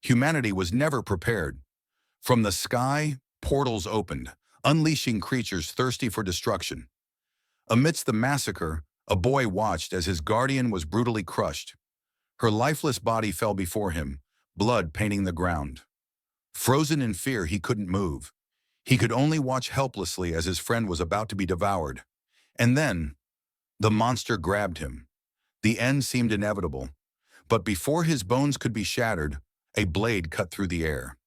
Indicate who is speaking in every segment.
Speaker 1: Humanity was never prepared. From the sky, portals opened, unleashing creatures thirsty for destruction. Amidst the massacre, a boy watched as his guardian was brutally crushed. Her lifeless body fell before him, blood painting the ground. Frozen in fear, he couldn't move. He could only watch helplessly as his friend was about to be devoured. And then, the monster grabbed him. The end seemed inevitable. But before his bones could be shattered, a blade cut through the air.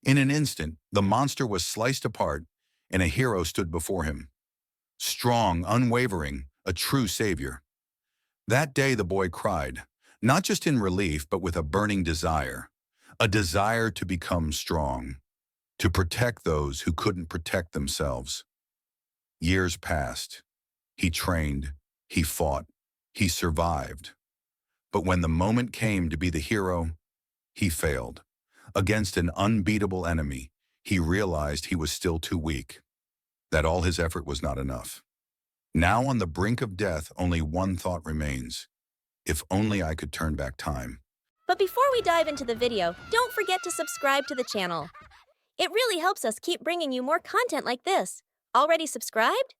Speaker 1: In an instant, the monster was sliced apart, and a hero stood before him. Strong, unwavering, a true savior. That day the boy cried, not just in relief, but with a burning desire. A desire to become strong, to protect those who couldn't protect themselves. Years passed. He trained, he fought, he survived. But when the moment came to be the hero, he failed. Against an unbeatable enemy, he realized he was still too weak, that all his effort was not enough. Now on the brink of death, only one thought remains. If only I could turn back time.
Speaker 2: But before we dive into the video, don't forget to subscribe to the channel. It really helps us keep bringing you more content like this. Already subscribed?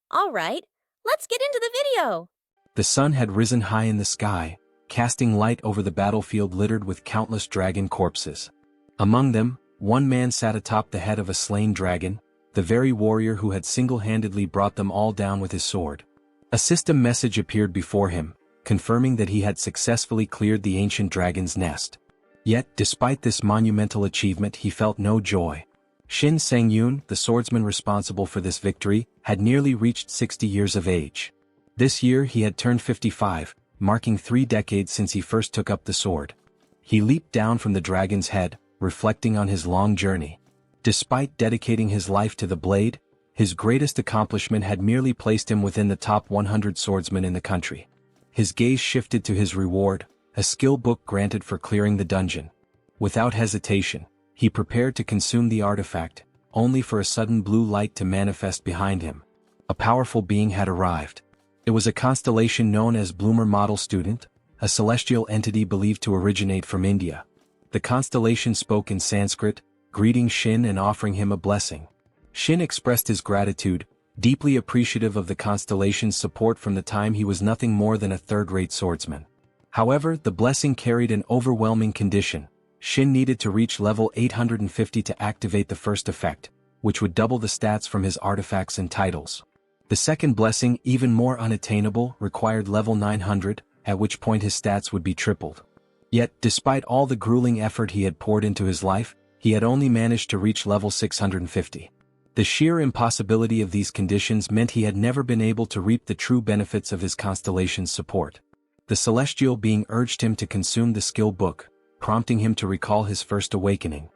Speaker 2: All right, let's get into the video.
Speaker 3: The sun had risen high in the sky, casting light over the battlefield littered with countless dragon corpses. Among them, one man sat atop the head of a slain dragon, the very warrior who had single-handedly brought them all down with his sword. A system message appeared before him, confirming that he had successfully cleared the ancient dragon's nest. Yet, despite this monumental achievement, he felt no joy. Shin Sang-yoon, the swordsman responsible for this victory, had nearly reached 60 years of age. This year he had turned 55, marking 3 decades since he first took up the sword. He leaped down from the dragon's head, reflecting on his long journey. Despite dedicating his life to the blade, his greatest accomplishment had merely placed him within the top 100 swordsmen in the country. His gaze shifted to his reward, a skill book granted for clearing the dungeon. Without hesitation, he prepared to consume the artifact, only for a sudden blue light to manifest behind him. A powerful being had arrived. It was a constellation known as Bloomer Model Student, a celestial entity believed to originate from India. The constellation spoke in Sanskrit, greeting Shin and offering him a blessing. Shin expressed his gratitude, deeply appreciative of the constellation's support from the time he was nothing more than a third-rate swordsman. However, the blessing carried an overwhelming condition. Shin needed to reach level 850 to activate the first effect, which would double the stats from his artifacts and titles. The second blessing, even more unattainable, required level 900, at which point his stats would be tripled. Yet, despite all the grueling effort he had poured into his life, he had only managed to reach level 650. The sheer impossibility of these conditions meant he had never been able to reap the true benefits of his constellation's support. The celestial being urged him to consume the skill book, prompting him to recall his first awakening.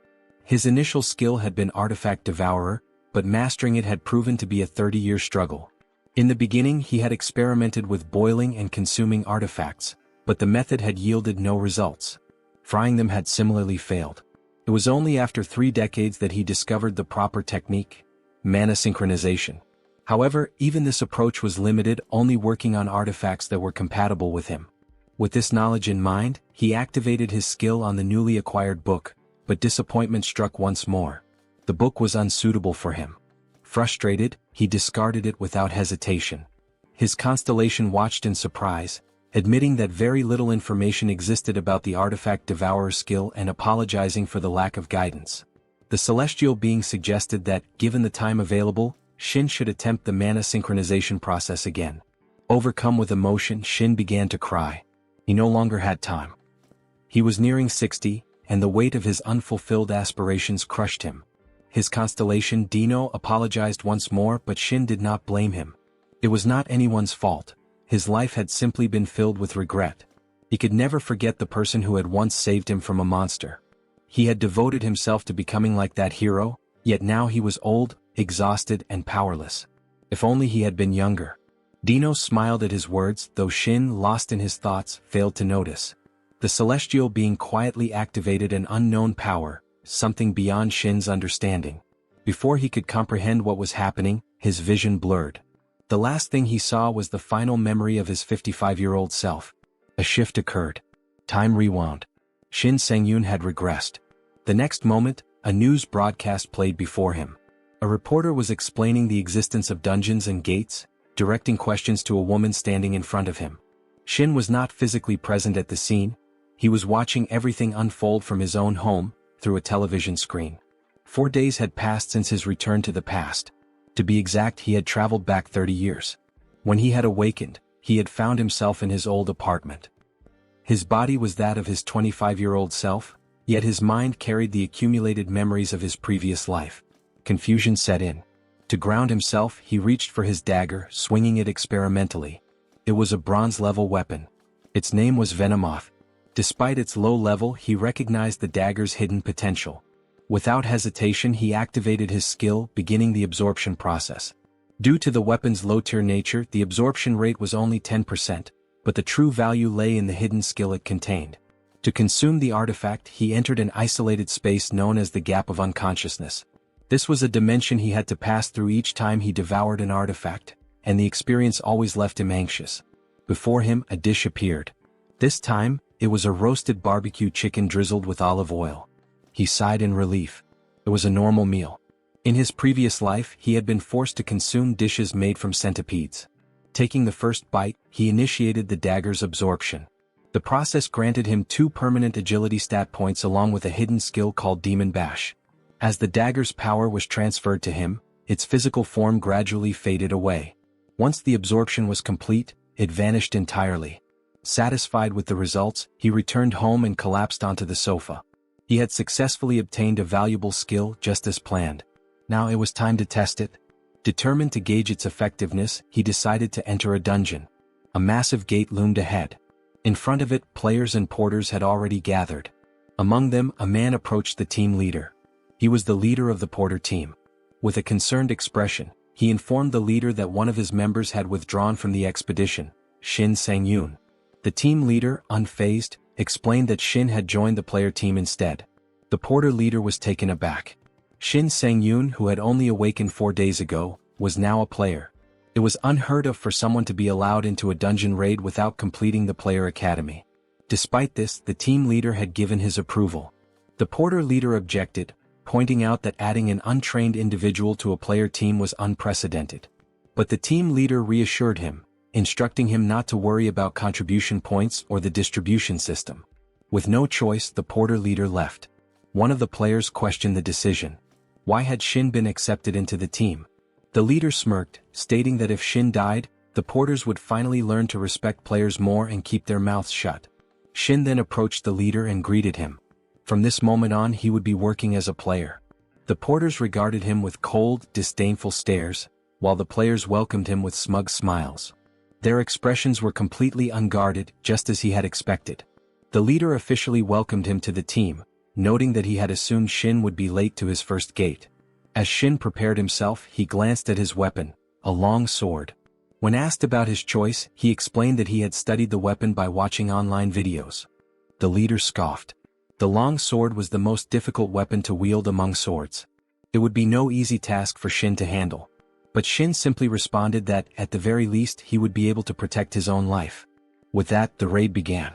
Speaker 3: His initial skill had been Artifact Devourer, but mastering it had proven to be a 30-year struggle. In the beginning he had experimented with boiling and consuming artifacts, but the method had yielded no results. Frying them had similarly failed. It was only after 3 decades that he discovered the proper technique, mana synchronization. However, even this approach was limited, only working on artifacts that were compatible with him. With this knowledge in mind, he activated his skill on the newly acquired book, but disappointment struck once more. The book was unsuitable for him. Frustrated, he discarded it without hesitation. His constellation watched in surprise, admitting that very little information existed about the Artifact Devourer skill and apologizing for the lack of guidance. The celestial being suggested that, given the time available, Shin should attempt the mana synchronization process again. Overcome with emotion, Shin began to cry. He no longer had time. He was nearing 60, and the weight of his unfulfilled aspirations crushed him. His constellation Dino apologized once more, but Shin did not blame him. It was not anyone's fault. His life had simply been filled with regret. He could never forget the person who had once saved him from a monster. He had devoted himself to becoming like that hero, yet now he was old, exhausted, and powerless. If only he had been younger. Dino smiled at his words, though Shin, lost in his thoughts, failed to notice. The celestial being quietly activated an unknown power, something beyond Shin's understanding. Before he could comprehend what was happening, his vision blurred. The last thing he saw was the final memory of his 55-year-old self. A shift occurred. Time rewound. Shin Sang-yoon had regressed. The next moment, a news broadcast played before him. A reporter was explaining the existence of dungeons and gates, directing questions to a woman standing in front of him. Shin was not physically present at the scene. He was watching everything unfold from his own home, through a television screen. 4 days had passed since his return to the past. To be exact, he had traveled back 30 years. When he had awakened, he had found himself in his old apartment. His body was that of his 25-year-old self, yet his mind carried the accumulated memories of his previous life. Confusion set in. To ground himself, he reached for his dagger, swinging it experimentally. It was a bronze-level weapon. Its name was Venomoth. Despite its low level, he recognized the dagger's hidden potential. Without hesitation, he activated his skill, beginning the absorption process. Due to the weapon's low-tier nature, the absorption rate was only 10%, but the true value lay in the hidden skill it contained. To consume the artifact, he entered an isolated space known as the Gap of Unconsciousness. This was a dimension he had to pass through each time he devoured an artifact, and the experience always left him anxious. Before him, a dish appeared. This time, it was a roasted barbecue chicken drizzled with olive oil. He sighed in relief. It was a normal meal. In his previous life, he had been forced to consume dishes made from centipedes. Taking the first bite, he initiated the dagger's absorption. The process granted him 2 permanent agility stat points along with a hidden skill called Demon Bash. As the dagger's power was transferred to him, its physical form gradually faded away. Once the absorption was complete, it vanished entirely. Satisfied with the results, he returned home and collapsed onto the sofa. He had successfully obtained a valuable skill just as planned. Now it was time to test it. Determined to gauge its effectiveness, he decided to enter a dungeon. A massive gate loomed ahead. In front of it, players and porters had already gathered. Among them, a man approached the team leader. He was the leader of the porter team. With a concerned expression, he informed the leader that one of his members had withdrawn from the expedition, Shin Sang-yoon. The team leader, unfazed, explained that Shin had joined the player team instead. The porter leader was taken aback. Shin Sang-yoon, who had only awakened 4 days ago, was now a player. It was unheard of for someone to be allowed into a dungeon raid without completing the player academy. Despite this, the team leader had given his approval. The porter leader objected, pointing out that adding an untrained individual to a player team was unprecedented. But the team leader reassured him, instructing him not to worry about contribution points or the distribution system. With no choice, the porter leader left. One of the players questioned the decision. Why had Shin been accepted into the team? The leader smirked, stating that if Shin died, the porters would finally learn to respect players more and keep their mouths shut. Shin then approached the leader and greeted him. From this moment on, he would be working as a player. The porters regarded him with cold, disdainful stares, while the players welcomed him with smug smiles. Their expressions were completely unguarded, just as he had expected. The leader officially welcomed him to the team, noting that he had assumed Shin would be late to his first gate. As Shin prepared himself, he glanced at his weapon, a long sword. When asked about his choice, he explained that he had studied the weapon by watching online videos. The leader scoffed. The long sword was the most difficult weapon to wield among swords. It would be no easy task for Shin to handle. But Shin simply responded that, at the very least, he would be able to protect his own life. With that, the raid began.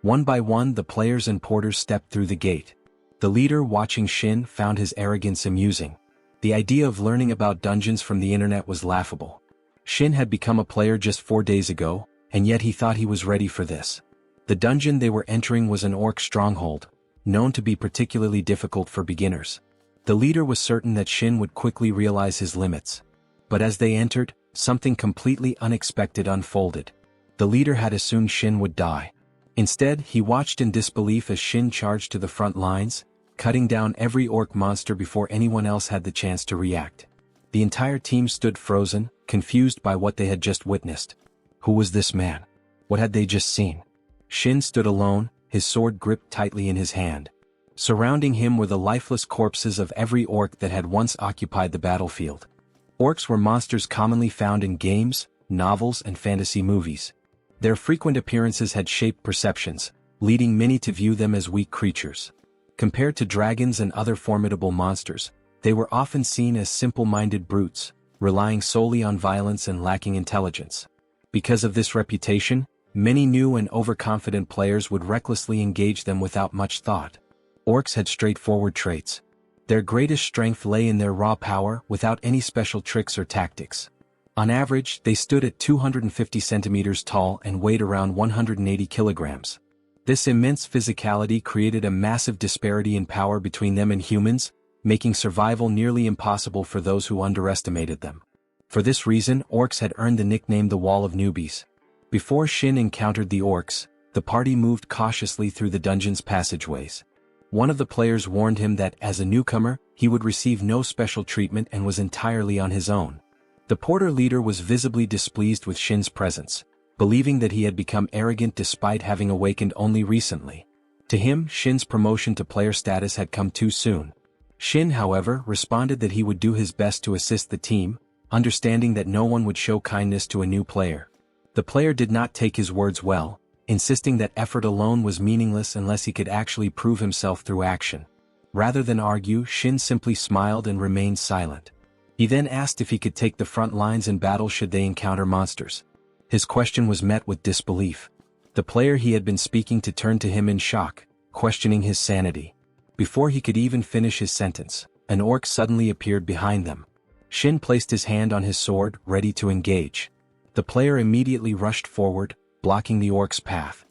Speaker 3: One by one, the players and porters stepped through the gate. The leader, watching Shin, found his arrogance amusing. The idea of learning about dungeons from the internet was laughable. Shin had become a player just 4 days ago, and yet he thought he was ready for this. The dungeon they were entering was an orc stronghold, known to be particularly difficult for beginners. The leader was certain that Shin would quickly realize his limits. But as they entered, something completely unexpected unfolded. The leader had assumed Shin would die. Instead, he watched in disbelief as Shin charged to the front lines, cutting down every orc monster before anyone else had the chance to react. The entire team stood frozen, confused by what they had just witnessed. Who was this man? What had they just seen? Shin stood alone, his sword gripped tightly in his hand. Surrounding him were the lifeless corpses of every orc that had once occupied the battlefield. Orcs were monsters commonly found in games, novels, and fantasy movies. Their frequent appearances had shaped perceptions, leading many to view them as weak creatures. Compared to dragons and other formidable monsters, they were often seen as simple-minded brutes, relying solely on violence and lacking intelligence. Because of this reputation, many new and overconfident players would recklessly engage them without much thought. Orcs had straightforward traits. Their greatest strength lay in their raw power without any special tricks or tactics. On average, they stood at 250 centimeters tall and weighed around 180 kilograms. This immense physicality created a massive disparity in power between them and humans, making survival nearly impossible for those who underestimated them. For this reason, orcs had earned the nickname the Wall of Newbies. Before Shin encountered the orcs, the party moved cautiously through the dungeon's passageways. One of the players warned him that as a newcomer, he would receive no special treatment and was entirely on his own. The porter leader was visibly displeased with Shin's presence, believing that he had become arrogant despite having awakened only recently. To him, Shin's promotion to player status had come too soon. Shin, however, responded that he would do his best to assist the team, understanding that no one would show kindness to a new player. The player did not take his words well, insisting that effort alone was meaningless unless he could actually prove himself through action. Rather than argue, Shin simply smiled and remained silent. He then asked if he could take the front lines in battle should they encounter monsters. His question was met with disbelief. The player he had been speaking to turned to him in shock, questioning his sanity. Before he could even finish his sentence, an orc suddenly appeared behind them. Shin placed his hand on his sword, ready to engage. The player immediately rushed forward, blocking the orc's path.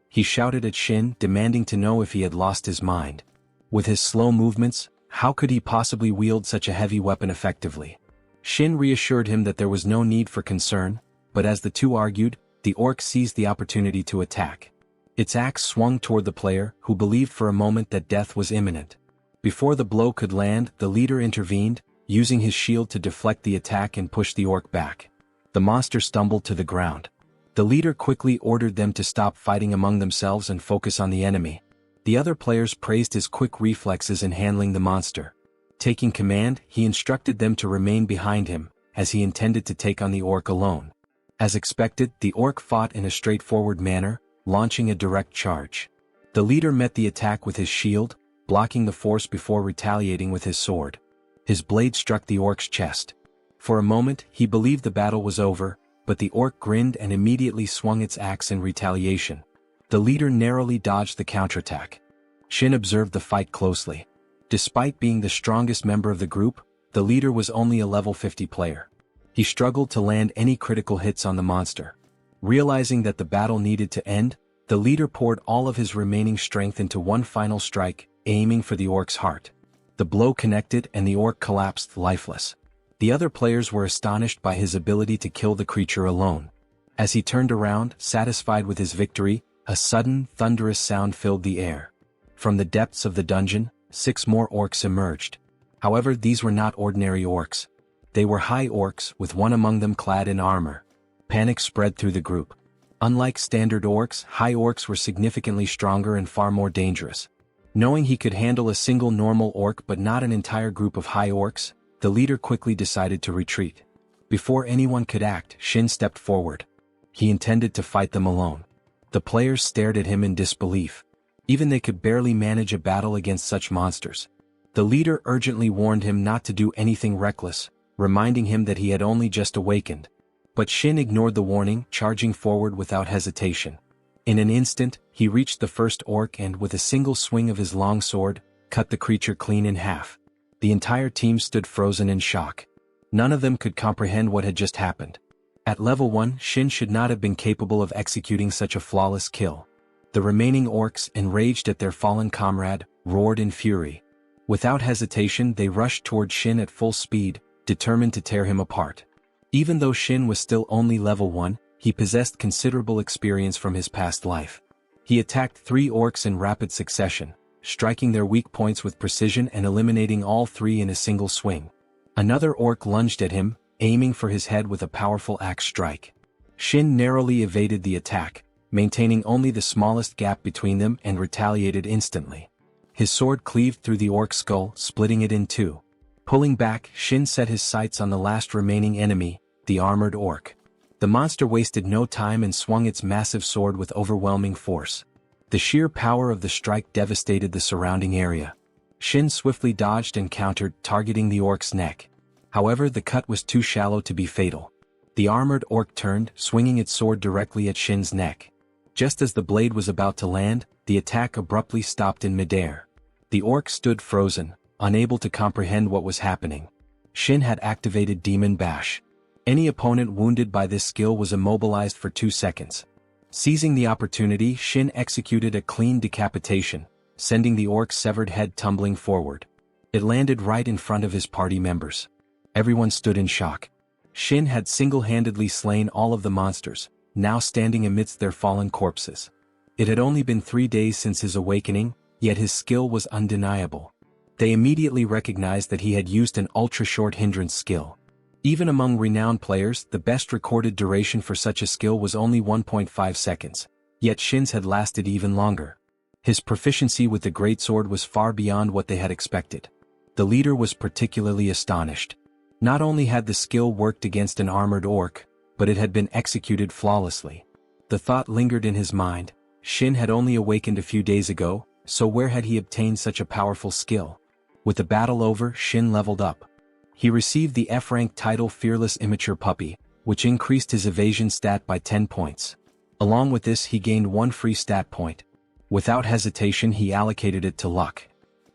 Speaker 3: He shouted at Shin, demanding to know if he had lost his mind. With his slow movements, how could he possibly wield such a heavy weapon effectively? Shin reassured him that there was no need for concern, but as the two argued, the orc seized the opportunity to attack. Its axe swung toward the player, who believed for a moment that death was imminent. Before the blow could land, the leader intervened, using his shield to deflect the attack and push the orc back. The monster stumbled to the ground. The leader quickly ordered them to stop fighting among themselves and focus on the enemy. The other players praised his quick reflexes in handling the monster. Taking command, he instructed them to remain behind him, as he intended to take on the orc alone. As expected, the orc fought in a straightforward manner, launching a direct charge. The leader met the attack with his shield, blocking the force before retaliating with his sword. His blade struck the orc's chest. For a moment, he believed the battle was over, but the orc grinned and immediately swung its axe in retaliation. The leader narrowly dodged the counterattack. Shin observed the fight closely. Despite being the strongest member of the group, the leader was only a level 50 player. He struggled to land any critical hits on the monster. Realizing that the battle needed to end, the leader poured all of his remaining strength into one final strike, aiming for the orc's heart. The blow connected and the orc collapsed lifeless. The other players were astonished by his ability to kill the creature alone. As he turned around, satisfied with his victory, a sudden, thunderous sound filled the air. From the depths of the dungeon, 6 more orcs emerged. However, these were not ordinary orcs. They were high orcs, with one among them clad in armor. Panic spread through the group. Unlike standard orcs, high orcs were significantly stronger and far more dangerous. Knowing he could handle a single normal orc but not an entire group of high orcs, the leader quickly decided to retreat. Before anyone could act, Shin stepped forward. He intended to fight them alone. The players stared at him in disbelief. Even they could barely manage a battle against such monsters. The leader urgently warned him not to do anything reckless, reminding him that he had only just awakened. But Shin ignored the warning, charging forward without hesitation. In an instant, he reached the first orc and, with a single swing of his long sword, cut the creature clean in half. The entire team stood frozen in shock. None of them could comprehend what had just happened. At level 1, Shin should not have been capable of executing such a flawless kill. The remaining orcs, enraged at their fallen comrade, roared in fury. Without hesitation, they rushed toward Shin at full speed, determined to tear him apart. Even though Shin was still only level 1, he possessed considerable experience from his past life. He attacked 3 orcs in rapid succession, striking their weak points with precision and eliminating all 3 in a single swing. Another orc lunged at him, aiming for his head with a powerful axe strike. Shin narrowly evaded the attack, maintaining only the smallest gap between them, and retaliated instantly. His sword cleaved through the orc's skull, splitting it in 2. Pulling back, Shin set his sights on the last remaining enemy, the armored orc. The monster wasted no time and swung its massive sword with overwhelming force. The sheer power of the strike devastated the surrounding area. Shin swiftly dodged and countered, targeting the orc's neck. However, the cut was too shallow to be fatal. The armored orc turned, swinging its sword directly at Shin's neck. Just as the blade was about to land, the attack abruptly stopped in midair. The orc stood frozen, unable to comprehend what was happening. Shin had activated Demon Bash. Any opponent wounded by this skill was immobilized for 2 seconds. Seizing the opportunity, Shin executed a clean decapitation, sending the orc's severed head tumbling forward. It landed right in front of his party members. Everyone stood in shock. Shin had single-handedly slain all of the monsters, now standing amidst their fallen corpses. It had only been 3 days since his awakening, yet his skill was undeniable. They immediately recognized that he had used an ultra-short hindrance skill. Even among renowned players, the best recorded duration for such a skill was only 1.5 seconds, yet Shin's had lasted even longer. His proficiency with the greatsword was far beyond what they had expected. The leader was particularly astonished. Not only had the skill worked against an armored orc, but it had been executed flawlessly. The thought lingered in his mind: Shin had only awakened a few days ago, so where had he obtained such a powerful skill? With the battle over, Shin leveled up. He received the F-rank title Fearless Immature Puppy, which increased his evasion stat by 10 points. Along with this, he gained 1 free stat point. Without hesitation, he allocated it to luck.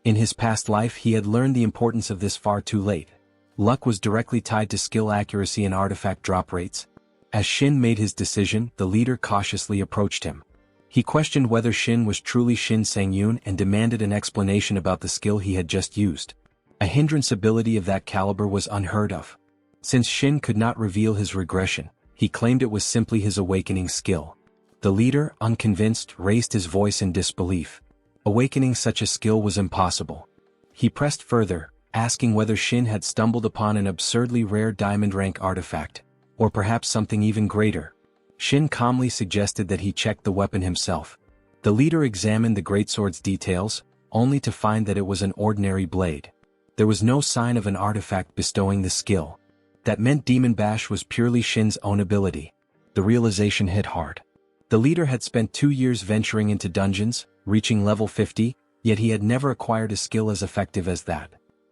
Speaker 3: In his past life, he had learned the importance of this far too late. Luck was directly tied to skill accuracy and artifact drop rates. As Shin made his decision, the leader cautiously approached him. He questioned whether Shin was truly Shin Sang-yoon and demanded an explanation about the skill he had just used. A hindrance ability of that caliber was unheard of. Since Shin could not reveal his regression, he claimed it was simply his awakening skill. The leader, unconvinced, raised his voice in disbelief. Awakening such a skill was impossible. He pressed further, asking whether Shin had stumbled upon an absurdly rare diamond rank artifact, or perhaps something even greater. Shin calmly suggested that he check the weapon himself. The leader examined the greatsword's details, only to find that it was an ordinary blade. There was no sign of an artifact bestowing the skill. That meant Demon Bash was purely Shin's own ability. The realization hit hard. The leader had spent 2 years venturing into dungeons, reaching level 50, yet he had never acquired a skill as effective as that.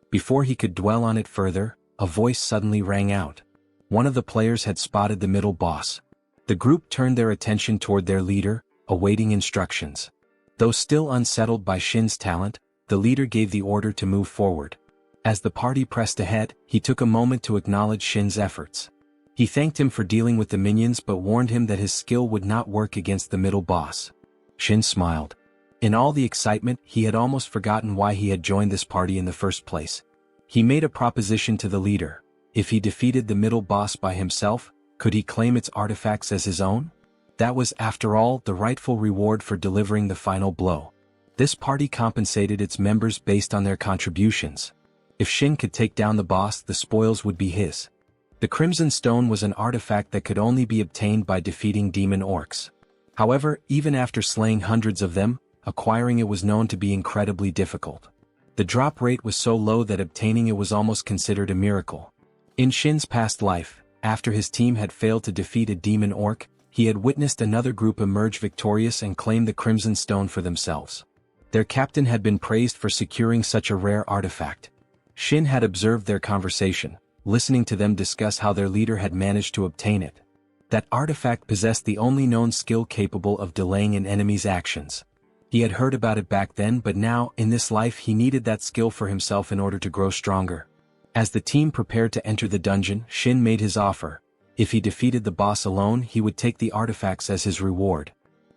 Speaker 3: Before he could dwell on it further, a voice suddenly rang out. One of the players had spotted the middle boss. The group turned their attention toward their leader, awaiting instructions. Though still unsettled by Shin's talent, the leader gave the order to move forward. As the party pressed ahead, he took a moment to acknowledge Shin's efforts. He thanked him for dealing with the minions but warned him that his skill would not work against the middle boss. Shin smiled. In all the excitement, he had almost forgotten why he had joined this party in the first place. He made a proposition to the leader. If he defeated the middle boss by himself, could he claim its artifacts as his own? That was, after all, the rightful reward for delivering the final blow. This party compensated its members based on their contributions. If Shin could take down the boss, the spoils would be his. The Crimson Stone was an artifact that could only be obtained by defeating demon orcs. However, even after slaying hundreds of them, acquiring it was known to be incredibly difficult. The drop rate was so low that obtaining it was almost considered a miracle. In Shin's past life, after his team had failed to defeat a demon orc, he had witnessed another group emerge victorious and claim the Crimson Stone for themselves. Their captain had been praised for securing such a rare artifact. Shin had observed their conversation, listening to them discuss how their leader had managed to obtain it. That artifact possessed the only known skill capable of delaying an enemy's actions. He had heard about it back then, but now, in this life, he needed that skill for himself in order to grow stronger. As the team prepared to enter the dungeon, Shin made his offer. If he defeated the boss alone, he would take the artifacts as his reward.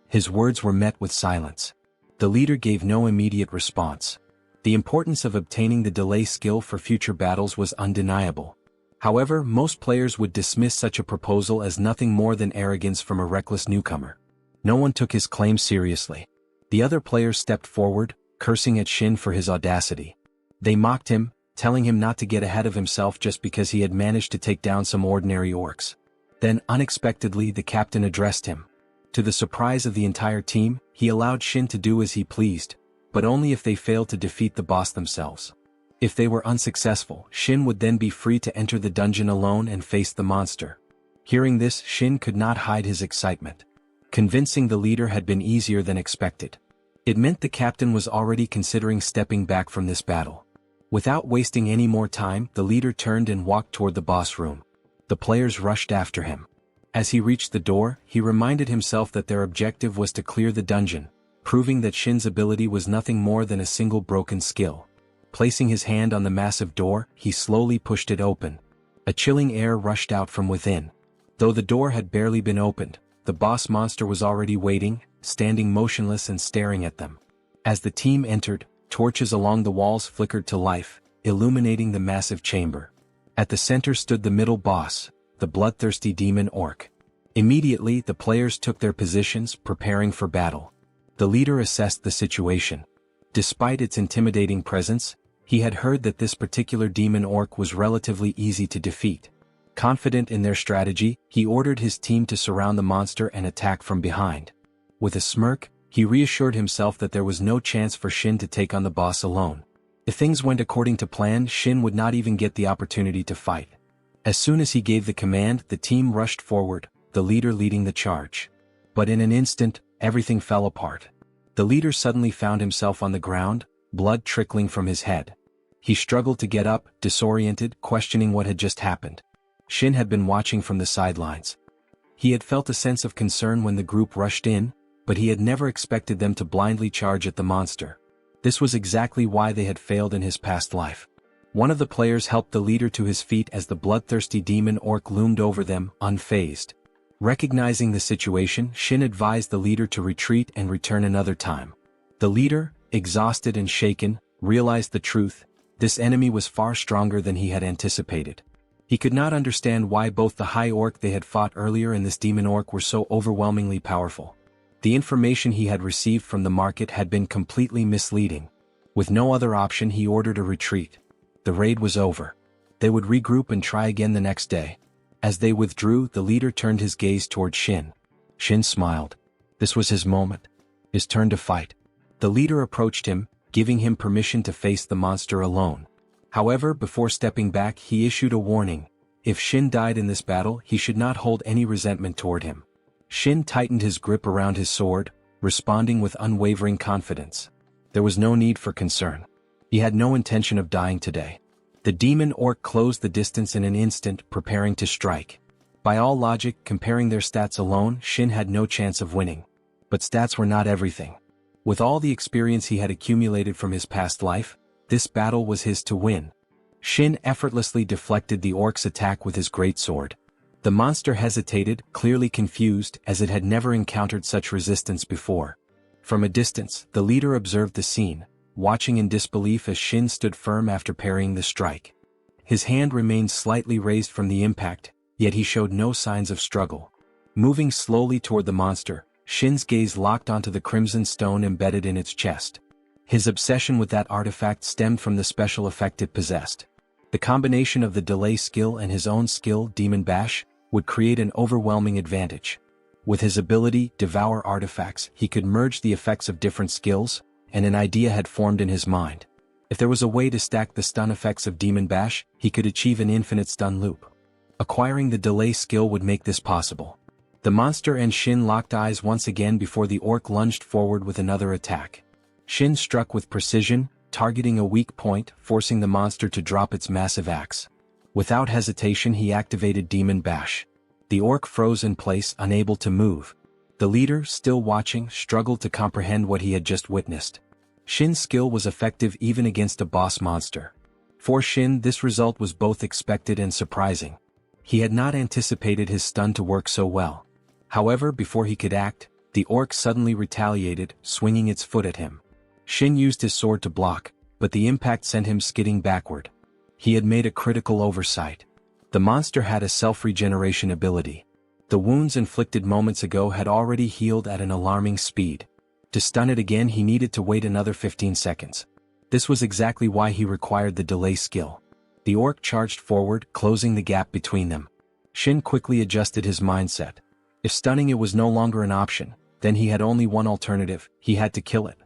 Speaker 3: His words were met with silence. The leader gave no immediate response. The importance of obtaining the delay skill for future battles was undeniable. However, most players would dismiss such a proposal as nothing more than arrogance from a reckless newcomer. No one took his claim seriously. The other players stepped forward, cursing at Shin for his audacity. They mocked him, telling him not to get ahead of himself just because he had managed to take down some ordinary orcs. Then, unexpectedly, the captain addressed him. To the surprise of the entire team, he allowed Shin to do as he pleased, but only if they failed to defeat the boss themselves. If they were unsuccessful, Shin would then be free to enter the dungeon alone and face the monster. Hearing this, Shin could not hide his excitement. Convincing the leader had been easier than expected. It meant the captain was already considering stepping back from this battle. Without wasting any more time, the leader turned and walked toward the boss room. The players rushed after him. As he reached the door, he reminded himself that their objective was to clear the dungeon, proving that Shin's ability was nothing more than a single broken skill. Placing his hand on the massive door, he slowly pushed it open. A chilling air rushed out from within. Though the door had barely been opened, the boss monster was already waiting, standing motionless and staring at them. As the team entered, torches along the walls flickered to life, illuminating the massive chamber. At the center stood the middle boss, the bloodthirsty demon orc. Immediately, the players took their positions, preparing for battle. The leader assessed the situation. Despite its intimidating presence, he had heard that this particular demon orc was relatively easy to defeat. Confident in their strategy, he ordered his team to surround the monster and attack from behind. With a smirk, he reassured himself that there was no chance for Shin to take on the boss alone. If things went according to plan, Shin would not even get the opportunity to fight. As soon as he gave the command, the team rushed forward, the leader leading the charge. But in an instant, everything fell apart. The leader suddenly found himself on the ground, blood trickling from his head. He struggled to get up, disoriented, questioning what had just happened. Shin had been watching from the sidelines. He had felt a sense of concern when the group rushed in, but he had never expected them to blindly charge at the monster. This was exactly why they had failed in his past life. One of the players helped the leader to his feet as the bloodthirsty demon orc loomed over them, unfazed. Recognizing the situation, Shin advised the leader to retreat and return another time. The leader, exhausted and shaken, realized the truth: this enemy was far stronger than he had anticipated. He could not understand why both the high orc they had fought earlier and this demon orc were so overwhelmingly powerful. The information he had received from the market had been completely misleading. With no other option, he ordered a retreat. The raid was over. They would regroup and try again the next day. As they withdrew, the leader turned his gaze toward Shin. Shin smiled. This was his moment. His turn to fight. The leader approached him, giving him permission to face the monster alone. However, before stepping back, he issued a warning. If Shin died in this battle, he should not hold any resentment toward him. Shin tightened his grip around his sword, responding with unwavering confidence. There was no need for concern. He had no intention of dying today. The demon orc closed the distance in an instant, preparing to strike. By all logic, comparing their stats alone, Shin had no chance of winning. But stats were not everything. With all the experience he had accumulated from his past life, this battle was his to win. Shin effortlessly deflected the orc's attack with his greatsword. The monster hesitated, clearly confused, as it had never encountered such resistance before. From a distance, the leader observed the scene, watching in disbelief as Shin stood firm after parrying the strike. His hand remained slightly raised from the impact, yet he showed no signs of struggle. Moving slowly toward the monster, Shin's gaze locked onto the crimson stone embedded in its chest. His obsession with that artifact stemmed from the special effect it possessed. The combination of the delay skill and his own skill, Demon Bash, would create an overwhelming advantage. With his ability, Devour Artifacts, he could merge the effects of different skills, and an idea had formed in his mind. If there was a way to stack the stun effects of Demon Bash, he could achieve an infinite stun loop. Acquiring the delay skill would make this possible. The monster and Shin locked eyes once again before the orc lunged forward with another attack. Shin struck with precision, targeting a weak point, forcing the monster to drop its massive axe. Without hesitation, he activated Demon Bash. The orc froze in place, unable to move. The leader, still watching, struggled to comprehend what he had just witnessed. Shin's skill was effective even against a boss monster. For Shin, this result was both expected and surprising. He had not anticipated his stun to work so well. However, before he could act, the orc suddenly retaliated, swinging its foot at him. Shin used his sword to block, but the impact sent him skidding backward. He had made a critical oversight. The monster had a self-regeneration ability. The wounds inflicted moments ago had already healed at an alarming speed. To stun it again, he needed to wait another 15 seconds. This was exactly why he required the delay skill. The orc charged forward, closing the gap between them. Shin quickly adjusted his mindset. If stunning it was no longer an option, then he had only one alternative: he had to kill it.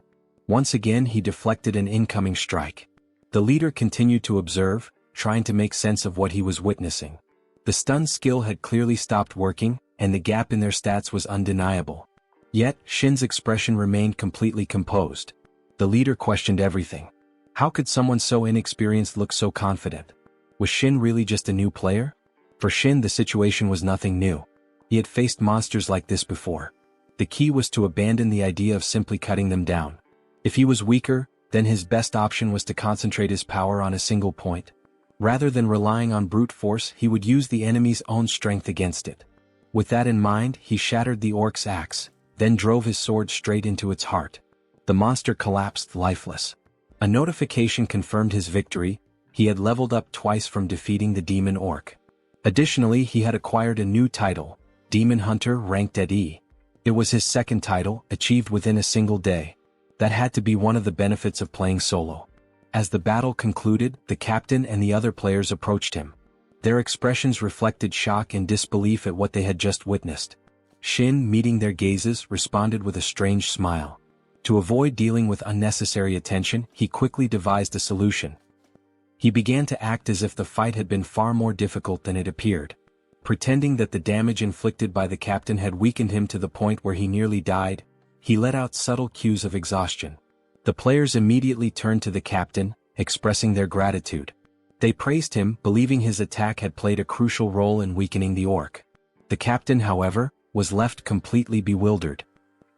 Speaker 3: Once again, he deflected an incoming strike. The leader continued to observe, trying to make sense of what he was witnessing. The stun skill had clearly stopped working, and the gap in their stats was undeniable. Yet, Shin's expression remained completely composed. The leader questioned everything. How could someone so inexperienced look so confident? Was Shin really just a new player? For Shin, the situation was nothing new. He had faced monsters like this before. The key was to abandon the idea of simply cutting them down. If he was weaker, then his best option was to concentrate his power on a single point. Rather than relying on brute force, he would use the enemy's own strength against it. With that in mind, he shattered the orc's axe, then drove his sword straight into its heart. The monster collapsed lifeless. A notification confirmed his victory. He had leveled up twice from defeating the demon orc. Additionally, he had acquired a new title, Demon Hunter, ranked at E. It was his second title, achieved within a single day. That had to be one of the benefits of playing solo. As the battle concluded, the captain and the other players approached him. Their expressions reflected shock and disbelief at what they had just witnessed. Shin, meeting their gazes, responded with a strange smile. To avoid dealing with unnecessary attention, he quickly devised a solution. He began to act as if the fight had been far more difficult than it appeared. Pretending that the damage inflicted by the captain had weakened him to the point where he nearly died, he let out subtle cues of exhaustion. The players immediately turned to the captain, expressing their gratitude. They praised him, believing his attack had played a crucial role in weakening the orc. The captain, however, was left completely bewildered.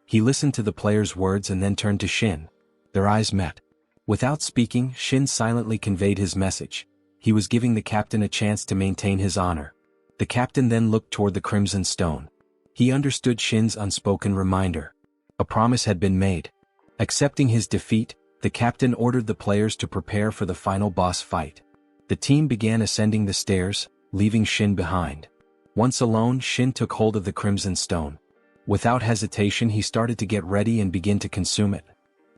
Speaker 3: He listened to the players' words and then turned to Shin. Their eyes met. Without speaking, Shin silently conveyed his message. He was giving the captain a chance to maintain his honor. The captain then looked toward the Crimson Stone. He understood Shin's unspoken reminder. A promise had been made. Accepting his defeat, the captain ordered the players to prepare for the final boss fight. The team began ascending the stairs, leaving Shin behind. Once alone, Shin took hold of the Crimson Stone. Without hesitation, he started to get ready and begin to consume it.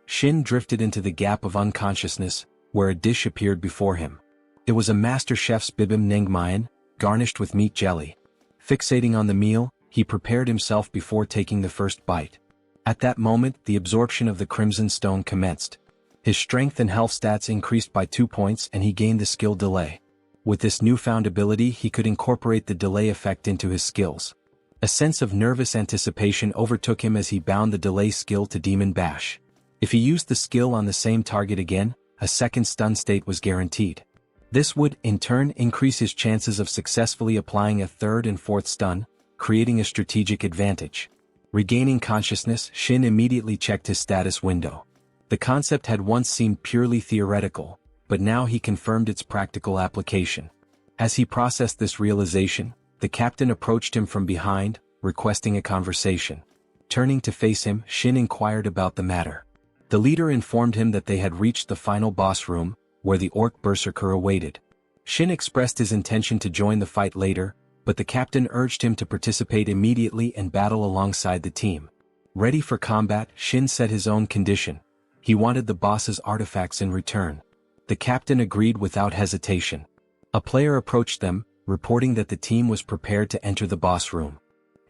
Speaker 3: Shin drifted into the gap of unconsciousness, where a dish appeared before him. It was a master chef's bibim nengmayan, garnished with meat jelly. Fixating on the meal, he prepared himself before taking the first bite. At that moment, the absorption of the Crimson Stone commenced. His strength and health stats increased by 2 points and he gained the skill delay. With this newfound ability, he could incorporate the delay effect into his skills. A sense of nervous anticipation overtook him as he bound the delay skill to Demon Bash. If he used the skill on the same target again, a second stun state was guaranteed. This would, in turn, increase his chances of successfully applying a third and fourth stun, creating a strategic advantage. Regaining consciousness, Shin immediately checked his status window. The concept had once seemed purely theoretical, but now he confirmed its practical application. As he processed this realization, the captain approached him from behind, requesting a conversation. Turning to face him, Shin inquired about the matter. The leader informed him that they had reached the final boss room, where the orc berserker awaited. Shin expressed his intention to join the fight later, but the captain urged him to participate immediately and battle alongside the team. Ready for combat, Shin set his own condition. He wanted the boss's artifacts in return. The captain agreed without hesitation. A player approached them, reporting that the team was prepared to enter the boss room.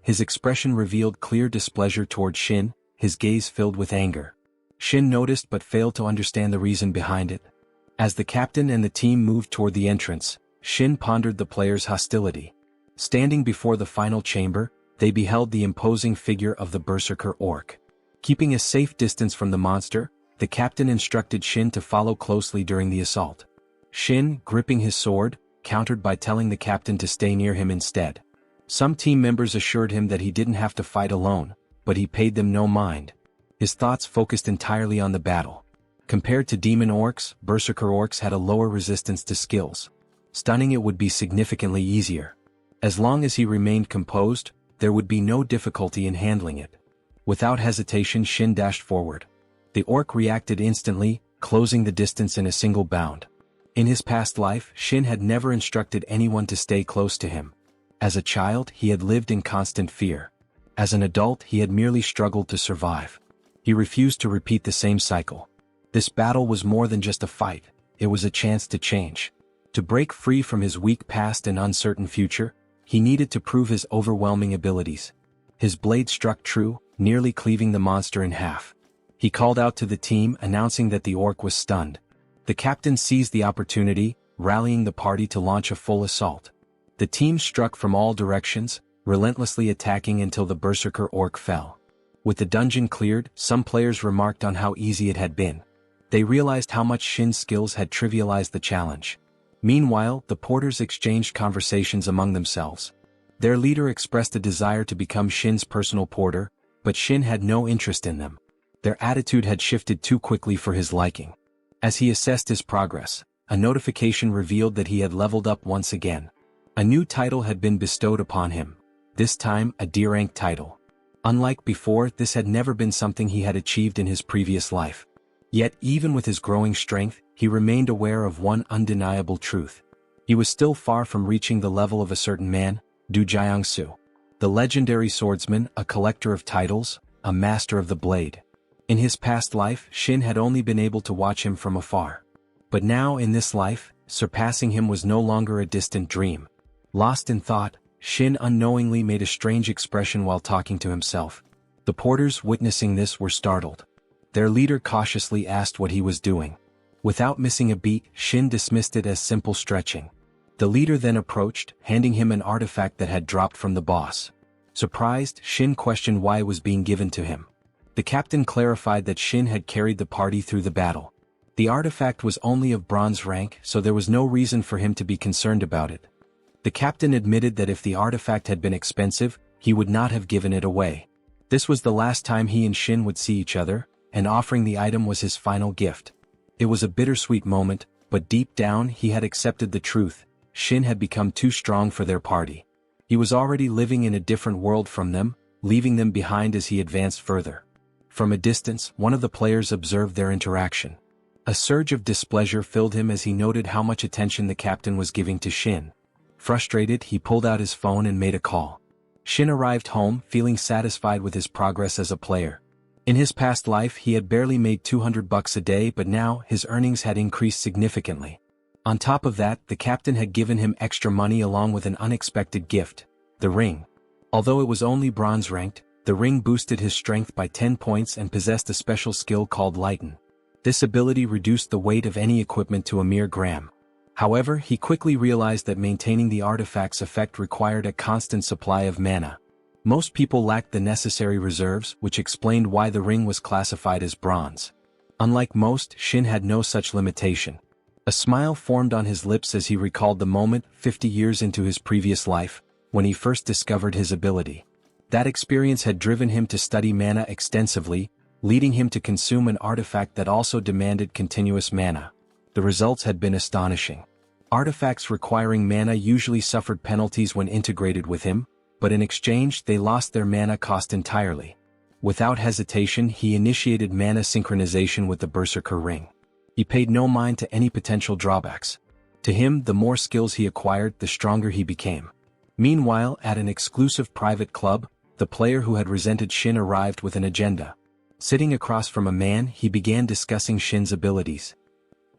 Speaker 3: His expression revealed clear displeasure toward Shin, his gaze filled with anger. Shin noticed but failed to understand the reason behind it. As the captain and the team moved toward the entrance, Shin pondered the players' hostility. Standing before the final chamber, they beheld the imposing figure of the berserker orc. Keeping a safe distance from the monster, the captain instructed Shin to follow closely during the assault. Shin, gripping his sword, countered by telling the captain to stay near him instead. Some team members assured him that he didn't have to fight alone, but he paid them no mind. His thoughts focused entirely on the battle. Compared to demon orcs, berserker orcs had a lower resistance to skills. Stunning it would be significantly easier. As long as he remained composed, there would be no difficulty in handling it. Without hesitation, Shin dashed forward. The orc reacted instantly, closing the distance in a single bound. In his past life, Shin had never instructed anyone to stay close to him. As a child, he had lived in constant fear. As an adult, he had merely struggled to survive. He refused to repeat the same cycle. This battle was more than just a fight, it was a chance to change. To break free from his weak past and uncertain future, he needed to prove his overwhelming abilities. His blade struck true, nearly cleaving the monster in half. He called out to the team, announcing that the orc was stunned. The captain seized the opportunity, rallying the party to launch a full assault. The team struck from all directions, relentlessly attacking until the berserker orc fell. With the dungeon cleared, some players remarked on how easy it had been. They realized how much Shin's skills had trivialized the challenge. Meanwhile, the porters exchanged conversations among themselves. Their leader expressed a desire to become Shin's personal porter, but Shin had no interest in them. Their attitude had shifted too quickly for his liking. As he assessed his progress, a notification revealed that he had leveled up once again. A new title had been bestowed upon him, this time a D-rank title. Unlike before, this had never been something he had achieved in his previous life. Yet even with his growing strength, he remained aware of one undeniable truth. He was still far from reaching the level of a certain man, Du Jiangsu, the legendary swordsman, a collector of titles, a master of the blade. In his past life, Shin had only been able to watch him from afar. But now in this life, surpassing him was no longer a distant dream. Lost in thought, Shin unknowingly made a strange expression while talking to himself. The porters witnessing this were startled. Their leader cautiously asked what he was doing. Without missing a beat, Shin dismissed it as simple stretching. The leader then approached, handing him an artifact that had dropped from the boss. Surprised, Shin questioned why it was being given to him. The captain clarified that Shin had carried the party through the battle. The artifact was only of bronze rank, so there was no reason for him to be concerned about it. The captain admitted that if the artifact had been expensive, he would not have given it away. This was the last time he and Shin would see each other, and offering the item was his final gift. It was a bittersweet moment, but deep down he had accepted the truth. Shin had become too strong for their party. He was already living in a different world from them, leaving them behind as he advanced further. From a distance, one of the players observed their interaction. A surge of displeasure filled him as he noted how much attention the captain was giving to Shin. Frustrated, he pulled out his phone and made a call. Shin arrived home, feeling satisfied with his progress as a player. In his past life he had barely made $200 a day, but now his earnings had increased significantly. On top of that, the captain had given him extra money along with an unexpected gift, the ring. Although it was only bronze ranked, the ring boosted his strength by 10 points and possessed a special skill called lightened. This ability reduced the weight of any equipment to a mere gram. However, he quickly realized that maintaining the artifact's effect required a constant supply of mana. Most people lacked the necessary reserves, which explained why the ring was classified as bronze. Unlike most, Shin had no such limitation. A smile formed on his lips as he recalled the moment, 50 years into his previous life, when he first discovered his ability. That experience had driven him to study mana extensively, leading him to consume an artifact that also demanded continuous mana. The results had been astonishing. Artifacts requiring mana usually suffered penalties when integrated with him, but in exchange they lost their mana cost entirely. Without hesitation he initiated mana synchronization with the Berserker ring. He paid no mind to any potential drawbacks. To him, the more skills he acquired, the stronger he became. Meanwhile, at an exclusive private club, the player who had resented Shin arrived with an agenda. Sitting across from a man, he began discussing Shin's abilities.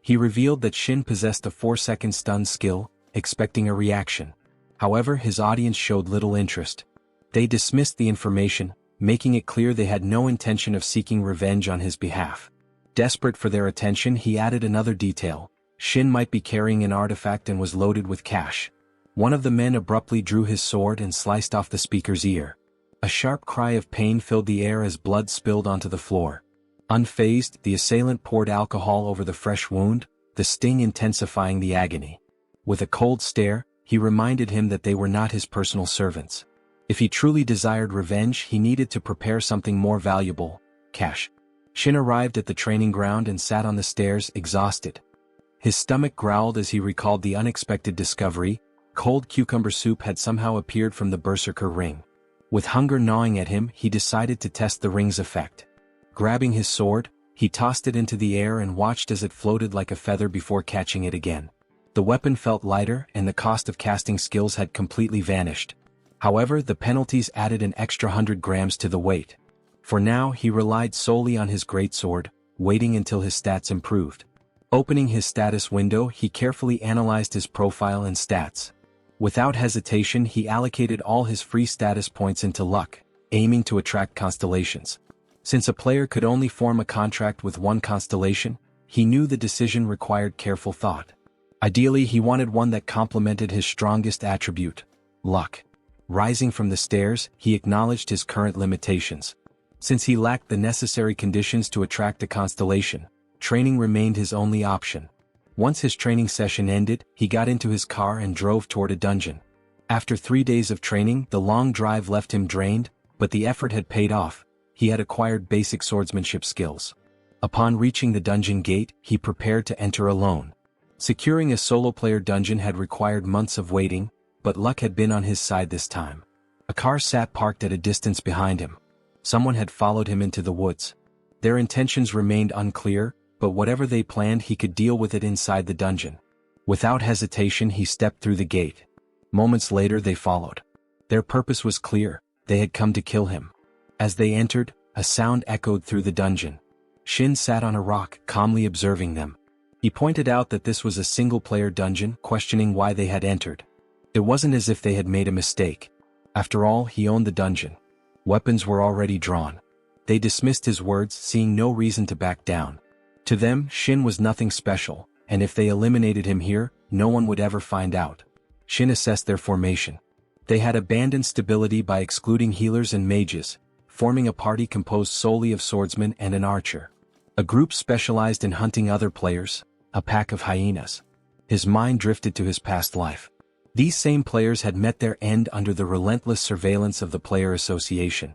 Speaker 3: He revealed that Shin possessed a 4-second stun skill, expecting a reaction. However, his audience showed little interest. They dismissed the information, making it clear they had no intention of seeking revenge on his behalf. Desperate for their attention, he added another detail. Shin might be carrying an artifact and was loaded with cash. One of the men abruptly drew his sword and sliced off the speaker's ear. A sharp cry of pain filled the air as blood spilled onto the floor. Unfazed, the assailant poured alcohol over the fresh wound, the sting intensifying the agony. With a cold stare, he reminded him that they were not his personal servants. If he truly desired revenge, he needed to prepare something more valuable: cash. Shin arrived at the training ground and sat on the stairs, exhausted. His stomach growled as he recalled the unexpected discovery: cold cucumber soup had somehow appeared from the Berserker ring. With hunger gnawing at him, he decided to test the ring's effect. Grabbing his sword, he tossed it into the air and watched as it floated like a feather before catching it again. The weapon felt lighter, and the cost of casting skills had completely vanished. However, the penalties added an extra 100 grams to the weight. For now, he relied solely on his greatsword, waiting until his stats improved. Opening his status window, he carefully analyzed his profile and stats. Without hesitation, he allocated all his free status points into luck, aiming to attract constellations. Since a player could only form a contract with one constellation, he knew the decision required careful thought. Ideally, he wanted one that complemented his strongest attribute: luck. Rising from the stairs, he acknowledged his current limitations. Since he lacked the necessary conditions to attract a constellation, training remained his only option. Once his training session ended, he got into his car and drove toward a dungeon. After 3 days of training, the long drive left him drained, but the effort had paid off. He had acquired basic swordsmanship skills. Upon reaching the dungeon gate, he prepared to enter alone. Securing a solo-player dungeon had required months of waiting, but luck had been on his side this time. A car sat parked at a distance behind him. Someone had followed him into the woods. Their intentions remained unclear, but whatever they planned, he could deal with it inside the dungeon. Without hesitation, he stepped through the gate. Moments later, they followed. Their purpose was clear: they had come to kill him. As they entered, a sound echoed through the dungeon. Shin sat on a rock, calmly observing them. He pointed out that this was a single-player dungeon, questioning why they had entered. It wasn't as if they had made a mistake. After all, he owned the dungeon. Weapons were already drawn. They dismissed his words, seeing no reason to back down. To them, Shin was nothing special, and if they eliminated him here, no one would ever find out. Shin assessed their formation. They had abandoned stability by excluding healers and mages, forming a party composed solely of swordsmen and an archer. A group specialized in hunting other players, a pack of hyenas. His mind drifted to his past life. These same players had met their end under the relentless surveillance of the Player Association.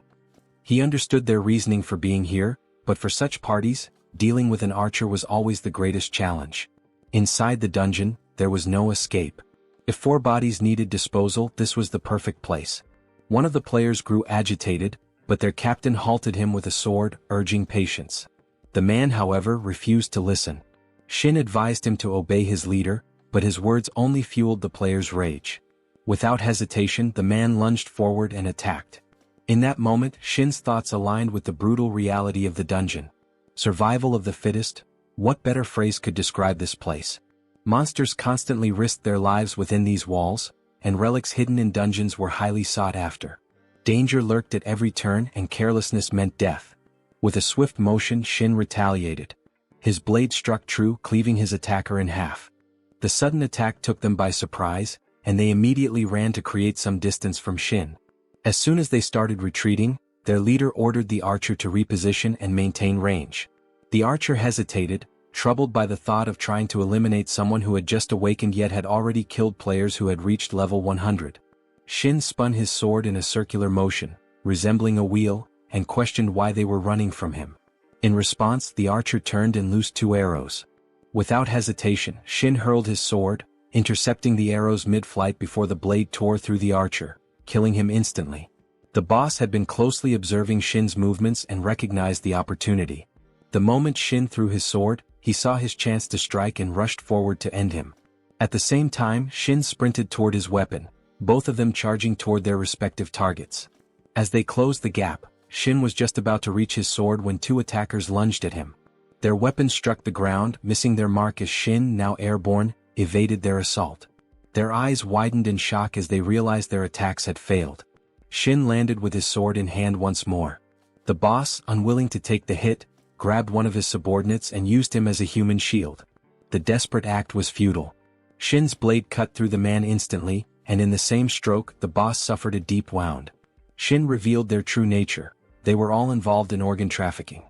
Speaker 3: He understood their reasoning for being here, but for such parties, dealing with an archer was always the greatest challenge. Inside the dungeon, there was no escape. If 4 bodies needed disposal, this was the perfect place. One of the players grew agitated, but their captain halted him with a sword, urging patience. The man, however, refused to listen. Shin advised him to obey his leader, but his words only fueled the player's rage. Without hesitation, the man lunged forward and attacked. In that moment, Shin's thoughts aligned with the brutal reality of the dungeon. Survival of the fittest? What better phrase could describe this place? Monsters constantly risked their lives within these walls, and relics hidden in dungeons were highly sought after. Danger lurked at every turn, and carelessness meant death. With a swift motion, Shin retaliated. His blade struck true, cleaving his attacker in half. The sudden attack took them by surprise, and they immediately ran to create some distance from Shin. As soon as they started retreating, their leader ordered the archer to reposition and maintain range. The archer hesitated, troubled by the thought of trying to eliminate someone who had just awakened yet had already killed players who had reached level 100. Shin spun his sword in a circular motion, resembling a wheel, and questioned why they were running from him. In response, the archer turned and loosed 2 arrows. Without hesitation, Shin hurled his sword, intercepting the arrows mid-flight before the blade tore through the archer, killing him instantly. The boss had been closely observing Shin's movements and recognized the opportunity. The moment Shin threw his sword, he saw his chance to strike and rushed forward to end him. At the same time, Shin sprinted toward his weapon, both of them charging toward their respective targets. As they closed the gap, Shin was just about to reach his sword when 2 attackers lunged at him. Their weapons struck the ground, missing their mark as Shin, now airborne, evaded their assault. Their eyes widened in shock as they realized their attacks had failed. Shin landed with his sword in hand once more. The boss, unwilling to take the hit, grabbed one of his subordinates and used him as a human shield. The desperate act was futile. Shin's blade cut through the man instantly, and in the same stroke, the boss suffered a deep wound. Shin revealed their true nature. They were all involved in organ trafficking.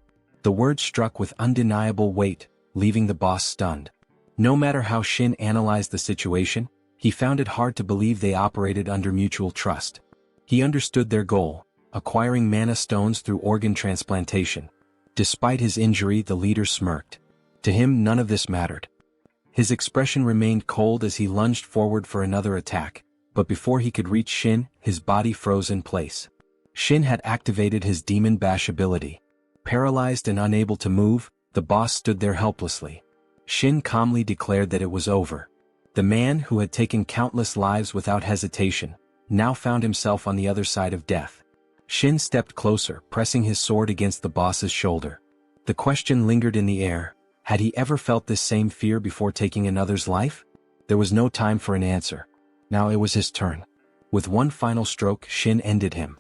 Speaker 3: The word struck with undeniable weight, leaving the boss stunned. No matter how Shin analyzed the situation, he found it hard to believe they operated under mutual trust. He understood their goal, acquiring mana stones through organ transplantation. Despite his injury, the leader smirked. To him, none of this mattered. His expression remained cold as he lunged forward for another attack, but before he could reach Shin, his body froze in place. Shin had activated his Demon Bash ability. Paralyzed and unable to move, the boss stood there helplessly. Shin calmly declared that it was over. The man who had taken countless lives without hesitation, now found himself on the other side of death. Shin stepped closer, pressing his sword against the boss's shoulder. The question lingered in the air: had he ever felt this same fear before taking another's life? There was no time for an answer. Now it was his turn. With one final stroke, Shin ended him.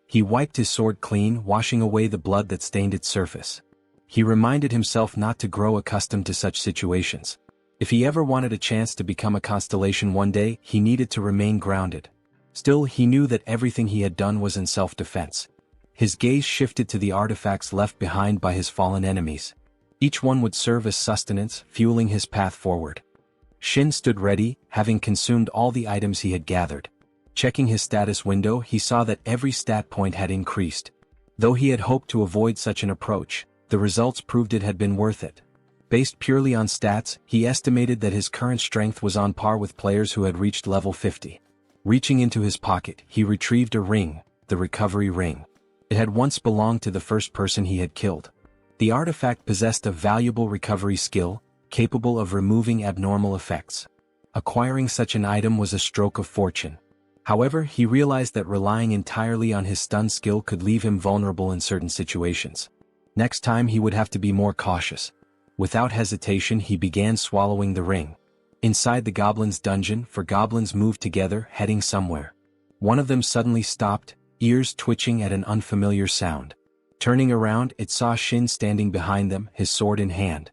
Speaker 3: He wiped his sword clean, washing away the blood that stained its surface. He reminded himself not to grow accustomed to such situations. If he ever wanted a chance to become a constellation one day, he needed to remain grounded. Still, he knew that everything he had done was in self-defense. His gaze shifted to the artifacts left behind by his fallen enemies. Each one would serve as sustenance, fueling his path forward. Shin stood ready, having consumed all the items he had gathered. Checking his status window, he saw that every stat point had increased. Though he had hoped to avoid such an approach, the results proved it had been worth it. Based purely on stats, he estimated that his current strength was on par with players who had reached level 50. Reaching into his pocket, he retrieved a ring, the recovery ring. It had once belonged to the first person he had killed. The artifact possessed a valuable recovery skill, capable of removing abnormal effects. Acquiring such an item was a stroke of fortune. However, he realized that relying entirely on his stun skill could leave him vulnerable in certain situations. Next time he would have to be more cautious. Without hesitation, he began swallowing the ring. Inside the goblin's dungeon, 4 goblins moved together, heading somewhere. One of them suddenly stopped, ears twitching at an unfamiliar sound. Turning around, it saw Shin standing behind them, his sword in hand.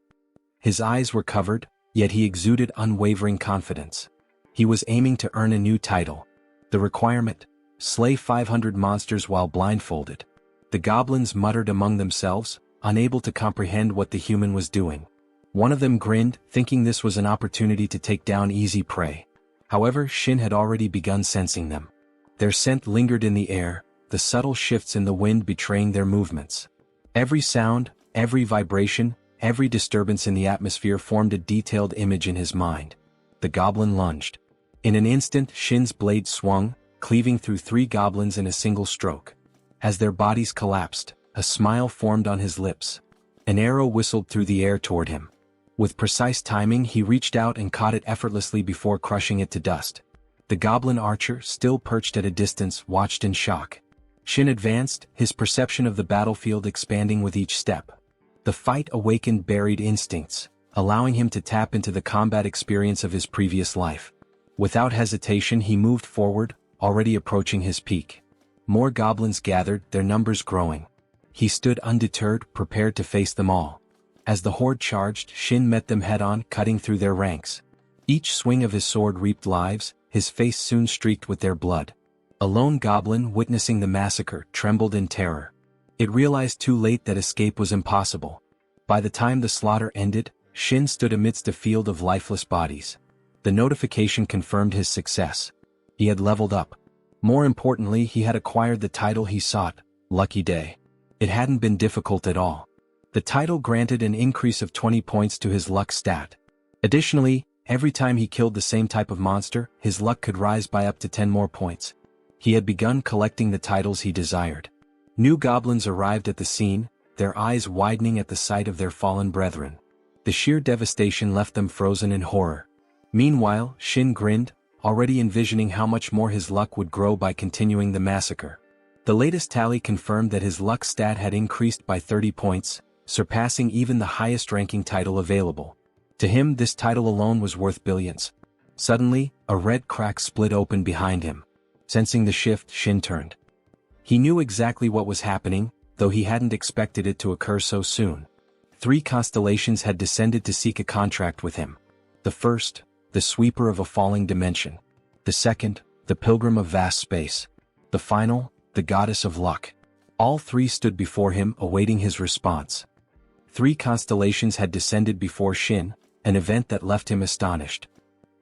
Speaker 3: His eyes were covered, yet he exuded unwavering confidence. He was aiming to earn a new title. The requirement: slay 500 monsters while blindfolded. The goblins muttered among themselves, unable to comprehend what the human was doing. One of them grinned, thinking this was an opportunity to take down easy prey. However, Shin had already begun sensing them. Their scent lingered in the air, the subtle shifts in the wind betraying their movements. Every sound, every vibration, every disturbance in the atmosphere formed a detailed image in his mind. The goblin lunged. In an instant, Shin's blade swung, cleaving through 3 goblins in a single stroke. As their bodies collapsed, a smile formed on his lips. An arrow whistled through the air toward him. With precise timing, he reached out and caught it effortlessly before crushing it to dust. The goblin archer, still perched at a distance, watched in shock. Shin advanced, his perception of the battlefield expanding with each step. The fight awakened buried instincts, allowing him to tap into the combat experience of his previous life. Without hesitation, he moved forward, already approaching his peak. More goblins gathered, their numbers growing. He stood undeterred, prepared to face them all. As the horde charged, Shin met them head-on, cutting through their ranks. Each swing of his sword reaped lives, his face soon streaked with their blood. A lone goblin, witnessing the massacre, trembled in terror. It realized too late that escape was impossible. By the time the slaughter ended, Shin stood amidst a field of lifeless bodies. The notification confirmed his success. He had leveled up. More importantly, he had acquired the title he sought, Lucky Day. It hadn't been difficult at all. The title granted an increase of 20 points to his luck stat. Additionally, every time he killed the same type of monster, his luck could rise by up to 10 more points. He had begun collecting the titles he desired. New goblins arrived at the scene, their eyes widening at the sight of their fallen brethren. The sheer devastation left them frozen in horror. Meanwhile, Shin grinned, already envisioning how much more his luck would grow by continuing the massacre. The latest tally confirmed that his luck stat had increased by 30 points, surpassing even the highest-ranking title available. To him, this title alone was worth billions. Suddenly, a red crack split open behind him. Sensing the shift, Shin turned. He knew exactly what was happening, though he hadn't expected it to occur so soon. 3 constellations had descended to seek a contract with him. The first, the sweeper of a falling dimension. The second, the pilgrim of vast space. The final, the goddess of luck. All 3 stood before him, awaiting his response. 3 constellations had descended before Shin, an event that left him astonished.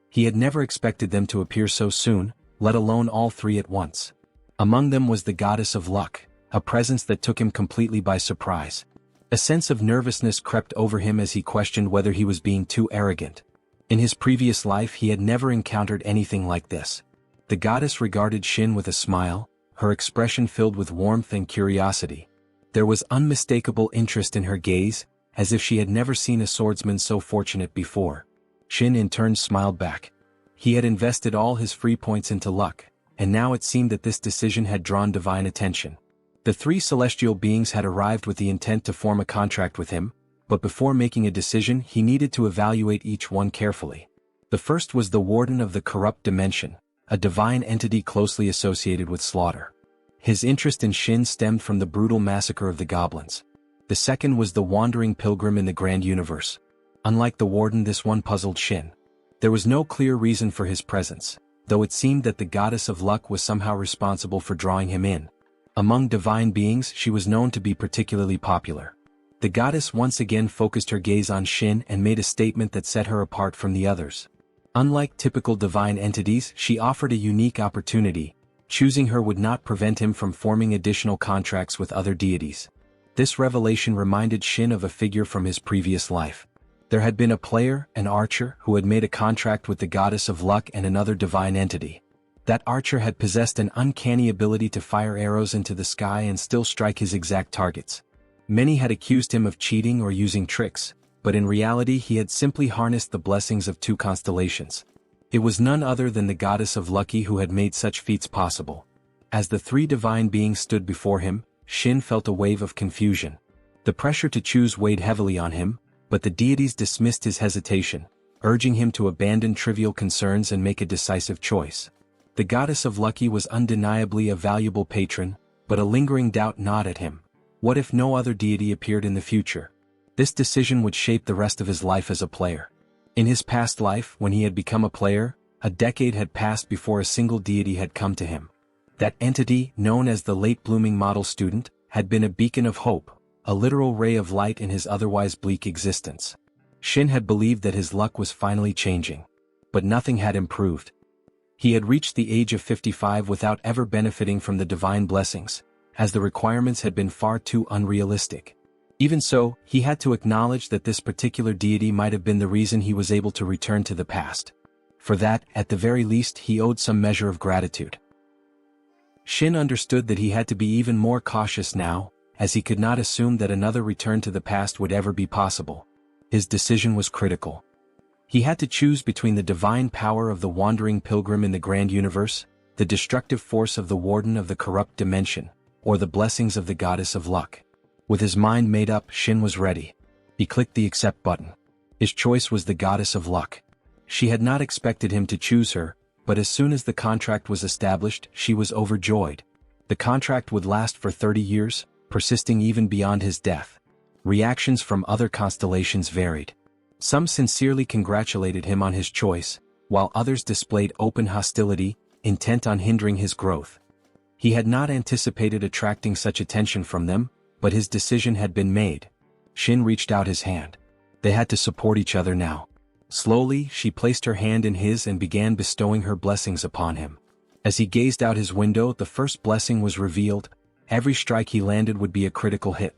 Speaker 3: He had never expected them to appear so soon, let alone all 3 at once. Among them was the goddess of luck, a presence that took him completely by surprise. A sense of nervousness crept over him as he questioned whether he was being too arrogant. In his previous life, he had never encountered anything like this. The goddess regarded Shin with a smile, her expression filled with warmth and curiosity. There was unmistakable interest in her gaze, as if she had never seen a swordsman so fortunate before. Shin in turn smiled back. He had invested all his free points into luck, and now it seemed that this decision had drawn divine attention. The 3 celestial beings had arrived with the intent to form a contract with him, but before making a decision, he needed to evaluate each one carefully. The first was the Warden of the Corrupt Dimension, a divine entity closely associated with slaughter. His interest in Shin stemmed from the brutal massacre of the goblins. The second was the Wandering Pilgrim in the Grand Universe. Unlike the Warden, this one puzzled Shin. There was no clear reason for his presence, though it seemed that the Goddess of Luck was somehow responsible for drawing him in. Among divine beings, she was known to be particularly popular. The goddess once again focused her gaze on Shin and made a statement that set her apart from the others. Unlike typical divine entities, she offered a unique opportunity. Choosing her would not prevent him from forming additional contracts with other deities. This revelation reminded Shin of a figure from his previous life. There had been a player, an archer, who had made a contract with the goddess of luck and another divine entity. That archer had possessed an uncanny ability to fire arrows into the sky and still strike his exact targets. Many had accused him of cheating or using tricks, but in reality he had simply harnessed the blessings of two constellations. It was none other than the goddess of Lucky who had made such feats possible. As the three divine beings stood before him, Shin felt a wave of confusion. The pressure to choose weighed heavily on him, but the deities dismissed his hesitation, urging him to abandon trivial concerns and make a decisive choice. The goddess of Lucky was undeniably a valuable patron, but a lingering doubt gnawed at him. What if no other deity appeared in the future? This decision would shape the rest of his life as a player. In his past life, when he had become a player, a decade had passed before a single deity had come to him. That entity, known as the late-blooming model student, had been a beacon of hope, a literal ray of light in his otherwise bleak existence. Shin had believed that his luck was finally changing. But nothing had improved. He had reached the age of 55 without ever benefiting from the divine blessings, as the requirements had been far too unrealistic. Even so, he had to acknowledge that this particular deity might have been the reason he was able to return to the past. For that, at the very least, he owed some measure of gratitude. Shin understood that he had to be even more cautious now, as he could not assume that another return to the past would ever be possible. His decision was critical. He had to choose between the divine power of the wandering pilgrim in the grand universe, the destructive force of the warden of the corrupt dimension, or the blessings of the goddess of luck. With his mind made up, Shin was ready. He clicked the accept button. His choice was the goddess of luck. She had not expected him to choose her, but as soon as the contract was established, she was overjoyed. The contract would last for 30 years, persisting even beyond his death. Reactions from other constellations varied. Some sincerely congratulated him on his choice, while others displayed open hostility, intent on hindering his growth. He had not anticipated attracting such attention from them, but his decision had been made. Shin reached out his hand. They had to support each other now. Slowly, she placed her hand in his and began bestowing her blessings upon him. As he gazed out his window, the first blessing was revealed. Every strike he landed would be a critical hit.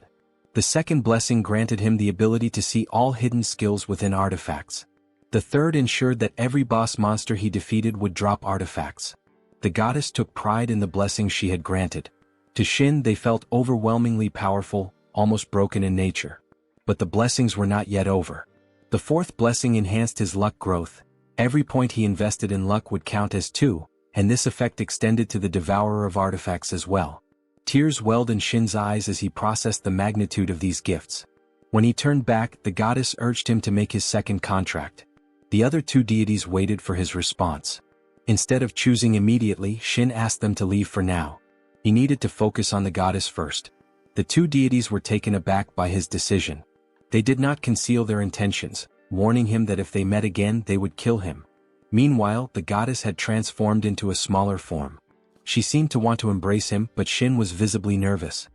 Speaker 3: The second blessing granted him the ability to see all hidden skills within artifacts. The third ensured that every boss monster he defeated would drop artifacts. The goddess took pride in the blessings she had granted. To Shin, they felt overwhelmingly powerful, almost broken in nature. But the blessings were not yet over. The fourth blessing enhanced his luck growth. Every point he invested in luck would count as 2, and this effect extended to the devourer of artifacts as well. Tears welled in Shin's eyes as he processed the magnitude of these gifts. When he turned back, the goddess urged him to make his second contract. The other two deities waited for his response. Instead of choosing immediately, Shin asked them to leave for now. He needed to focus on the goddess first. The two deities were taken aback by his decision. They did not conceal their intentions, warning him that if they met again they would kill him. Meanwhile, the goddess had transformed into a smaller form. She seemed to want to embrace him, but Shin was visibly nervous.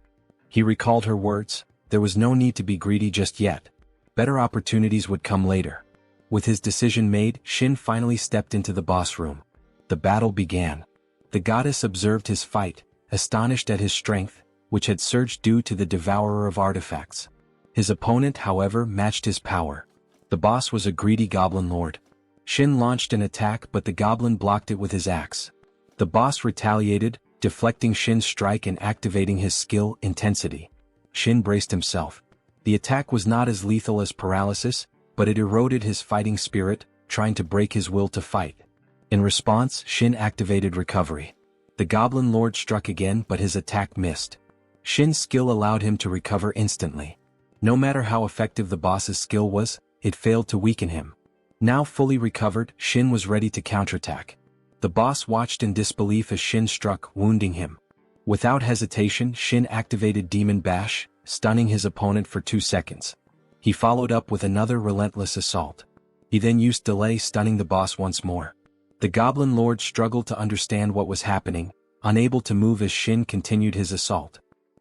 Speaker 3: He recalled her words, there was no need to be greedy just yet. Better opportunities would come later. With his decision made, Shin finally stepped into the boss room. The battle began. The goddess observed his fight, astonished at his strength, which had surged due to the devourer of artifacts. His opponent, however, matched his power. The boss was a greedy goblin lord. Shin launched an attack, but the goblin blocked it with his axe. The boss retaliated, deflecting Shin's strike and activating his skill, Intensity. Shin braced himself. The attack was not as lethal as paralysis, but it eroded his fighting spirit, trying to break his will to fight. In response, Shin activated Recovery. The goblin lord struck again, but his attack missed. Shin's skill allowed him to recover instantly. No matter how effective the boss's skill was, it failed to weaken him. Now fully recovered, Shin was ready to counterattack. The boss watched in disbelief as Shin struck, wounding him. Without hesitation, Shin activated Demon Bash, stunning his opponent for 2 seconds. He followed up with another relentless assault. He then used Delay, stunning the boss once more. The Goblin Lord struggled to understand what was happening, unable to move as Shin continued his assault.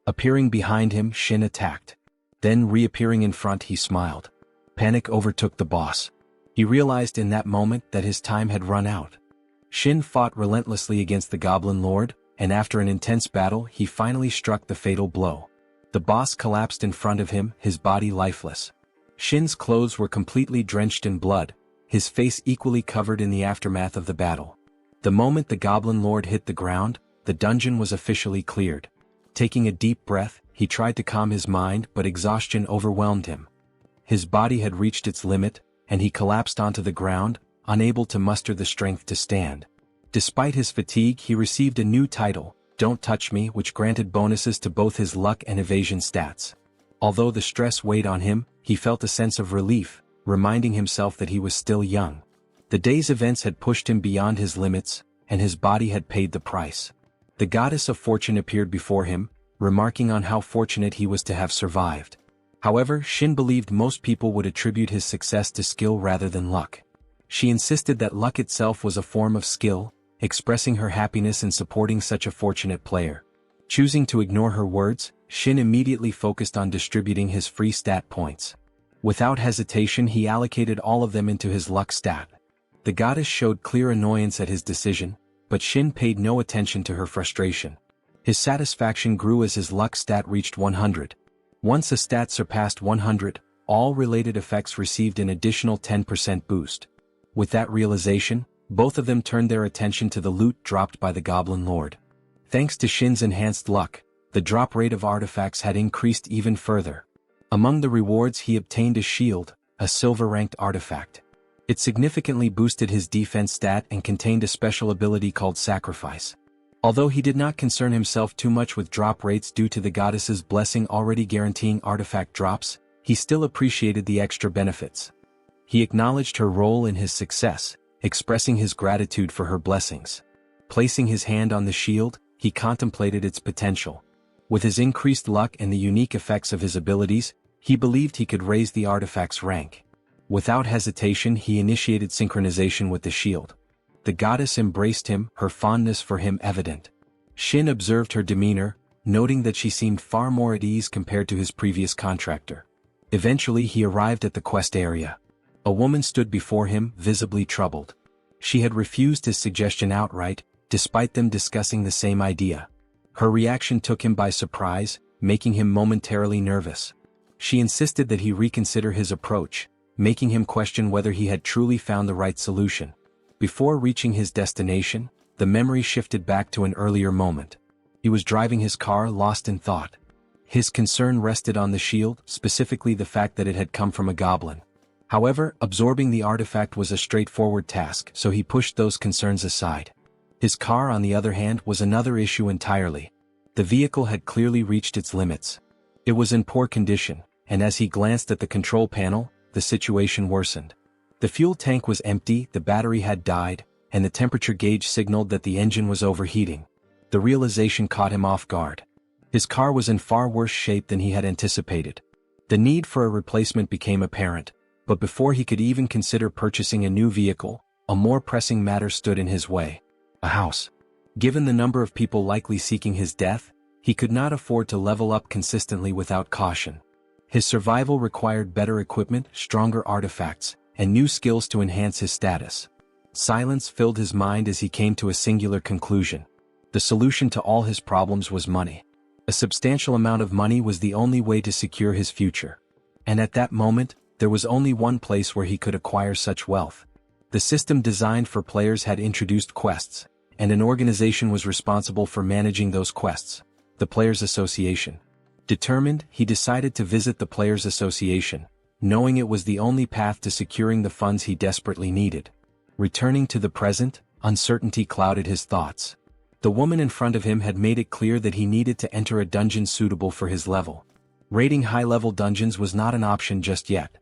Speaker 3: Appearing behind him, Shin attacked. Then reappearing in front he smiled. Panic overtook the boss. He realized in that moment that his time had run out. Shin fought relentlessly against the Goblin Lord, and after an intense battle he finally struck the fatal blow. The boss collapsed in front of him, his body lifeless. Shin's clothes were completely drenched in blood, his face equally covered in the aftermath of the battle. The moment the Goblin Lord hit the ground, the dungeon was officially cleared. Taking a deep breath, he tried to calm his mind, but exhaustion overwhelmed him. His body had reached its limit, and he collapsed onto the ground, unable to muster the strength to stand. Despite his fatigue, he received a new title, Don't Touch Me, which granted bonuses to both his luck and evasion stats. Although the stress weighed on him, he felt a sense of relief, reminding himself that he was still young. The day's events had pushed him beyond his limits, and his body had paid the price. The goddess of fortune appeared before him, remarking on how fortunate he was to have survived. However, Shin believed most people would attribute his success to skill rather than luck. She insisted that luck itself was a form of skill, expressing her happiness in supporting such a fortunate player. Choosing to ignore her words, Shin immediately focused on distributing his free stat points. Without hesitation he allocated all of them into his luck stat. The goddess showed clear annoyance at his decision, but Shin paid no attention to her frustration. His satisfaction grew as his luck stat reached 100. Once a stat surpassed 100, all related effects received an additional 10% boost. With that realization, both of them turned their attention to the loot dropped by the Goblin Lord. Thanks to Shin's enhanced luck, the drop rate of artifacts had increased even further. Among the rewards he obtained a shield, a silver-ranked artifact. It significantly boosted his defense stat and contained a special ability called Sacrifice. Although he did not concern himself too much with drop rates due to the goddess's blessing already guaranteeing artifact drops, he still appreciated the extra benefits. He acknowledged her role in his success, expressing his gratitude for her blessings. Placing his hand on the shield, he contemplated its potential. With his increased luck and the unique effects of his abilities, he believed he could raise the artifact's rank. Without hesitation he initiated synchronization with the shield. The goddess embraced him, her fondness for him evident. Shin observed her demeanor, noting that she seemed far more at ease compared to his previous contractor. Eventually he arrived at the quest area. A woman stood before him, visibly troubled. She had refused his suggestion outright, despite them discussing the same idea. Her reaction took him by surprise, making him momentarily nervous. She insisted that he reconsider his approach, making him question whether he had truly found the right solution. Before reaching his destination, the memory shifted back to an earlier moment. He was driving his car, lost in thought. His concern rested on the shield, specifically the fact that it had come from a goblin. However, absorbing the artifact was a straightforward task, so he pushed those concerns aside. His car, on the other hand, was another issue entirely. The vehicle had clearly reached its limits. It was in poor condition, and as he glanced at the control panel, the situation worsened. The fuel tank was empty, the battery had died, and the temperature gauge signaled that the engine was overheating. The realization caught him off guard. His car was in far worse shape than he had anticipated. The need for a replacement became apparent, but before he could even consider purchasing a new vehicle, a more pressing matter stood in his way. A house. Given the number of people likely seeking his death, he could not afford to level up consistently without caution. His survival required better equipment, stronger artifacts, and new skills to enhance his status. Silence filled his mind as he came to a singular conclusion. The solution to all his problems was money. A substantial amount of money was the only way to secure his future. And at that moment, there was only one place where he could acquire such wealth. The system designed for players had introduced quests, and an organization was responsible for managing those quests, the Players Association. Determined, he decided to visit the Players Association, knowing it was the only path to securing the funds he desperately needed. Returning to the present, uncertainty clouded his thoughts. The woman in front of him had made it clear that he needed to enter a dungeon suitable for his level. Raiding high-level dungeons was not an option just yet.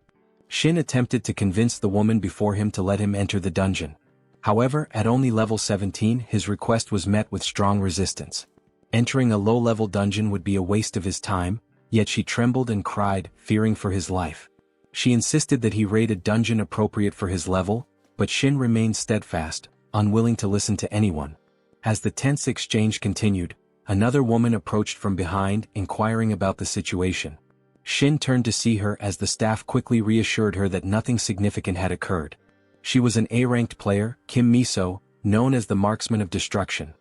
Speaker 3: Shin attempted to convince the woman before him to let him enter the dungeon. However, at only level 17, his request was met with strong resistance. Entering a low-level dungeon would be a waste of his time, yet she trembled and cried, fearing for his life. She insisted that he raid a dungeon appropriate for his level, but Shin remained steadfast, unwilling to listen to anyone. As the tense exchange continued, another woman approached from behind, inquiring about the situation. Shin turned to see her as the staff quickly reassured her that nothing significant had occurred. She was an A-ranked player, Kim Miso, known as the Marksman of Destruction.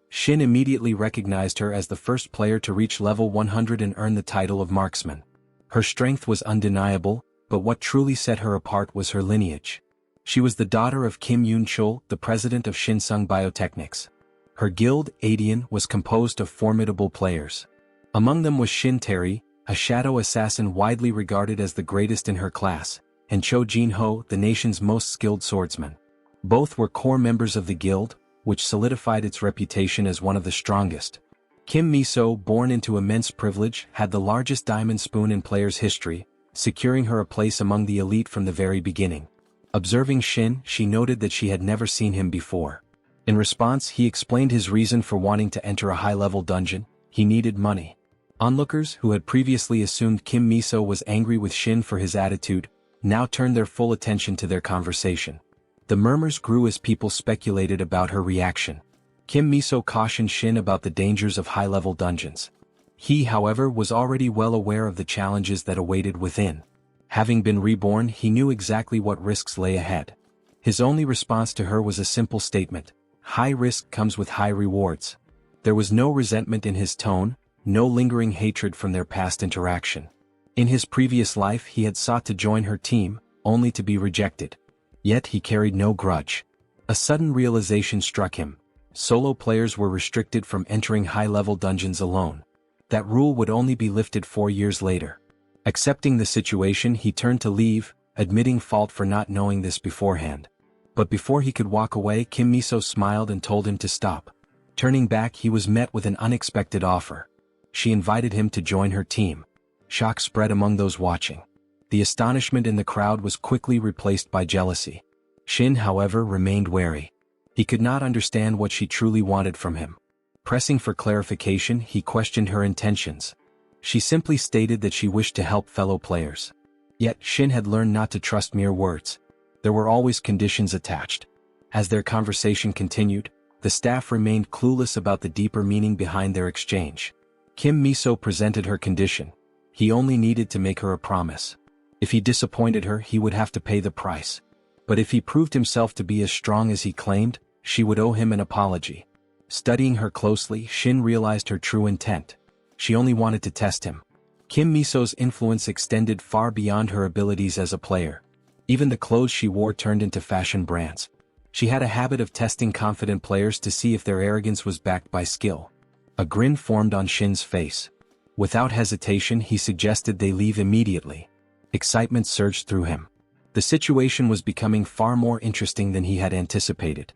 Speaker 3: Shin immediately recognized her as the first player to reach level 100 and earn the title of Marksman. Her strength was undeniable, but what truly set her apart was her lineage. She was the daughter of Kim Yoon-chul, the president of Shinsung Biotechnics. Her guild, Adian, was composed of formidable players. Among them was Shin Tae, a shadow assassin widely regarded as the greatest in her class, and Cho Jin-ho, the nation's most skilled swordsman. Both were core members of the guild, which solidified its reputation as one of the strongest. Kim Miso, born into immense privilege, had the largest diamond spoon in players' history, securing her a place among the elite from the very beginning. Observing Shin, she noted that she had never seen him before. In response, he explained his reason for wanting to enter a high-level dungeon: he needed money. Onlookers, who had previously assumed Kim Miso was angry with Shin for his attitude, now turned their full attention to their conversation. The murmurs grew as people speculated about her reaction. Kim Miso cautioned Shin about the dangers of high-level dungeons. He, however, was already well aware of the challenges that awaited within. Having been reborn, he knew exactly what risks lay ahead. His only response to her was a simple statement: high risk comes with high rewards. There was no resentment in his tone, no lingering hatred from their past interaction. In his previous life he had sought to join her team, only to be rejected. Yet he carried no grudge. A sudden realization struck him: solo players were restricted from entering high-level dungeons alone. That rule would only be lifted 4 years later. Accepting the situation, he turned to leave, admitting fault for not knowing this beforehand. But before he could walk away, Kim Miso smiled and told him to stop. Turning back, he was met with an unexpected offer. She invited him to join her team. Shock spread among those watching. The astonishment in the crowd was quickly replaced by jealousy. Shin, however, remained wary. He could not understand what she truly wanted from him. Pressing for clarification, he questioned her intentions. She simply stated that she wished to help fellow players. Yet Shin had learned not to trust mere words. There were always conditions attached. As their conversation continued, the staff remained clueless about the deeper meaning behind their exchange. Kim Miso presented her condition. He only needed to make her a promise. If he disappointed her, he would have to pay the price. But if he proved himself to be as strong as he claimed, she would owe him an apology. Studying her closely, Shin realized her true intent. She only wanted to test him. Kim Miso's influence extended far beyond her abilities as a player. Even the clothes she wore turned into fashion brands. She had a habit of testing confident players to see if their arrogance was backed by skill. A grin formed on Shin's face. Without hesitation, he suggested they leave immediately. Excitement surged through him. The situation was becoming far more interesting than he had anticipated.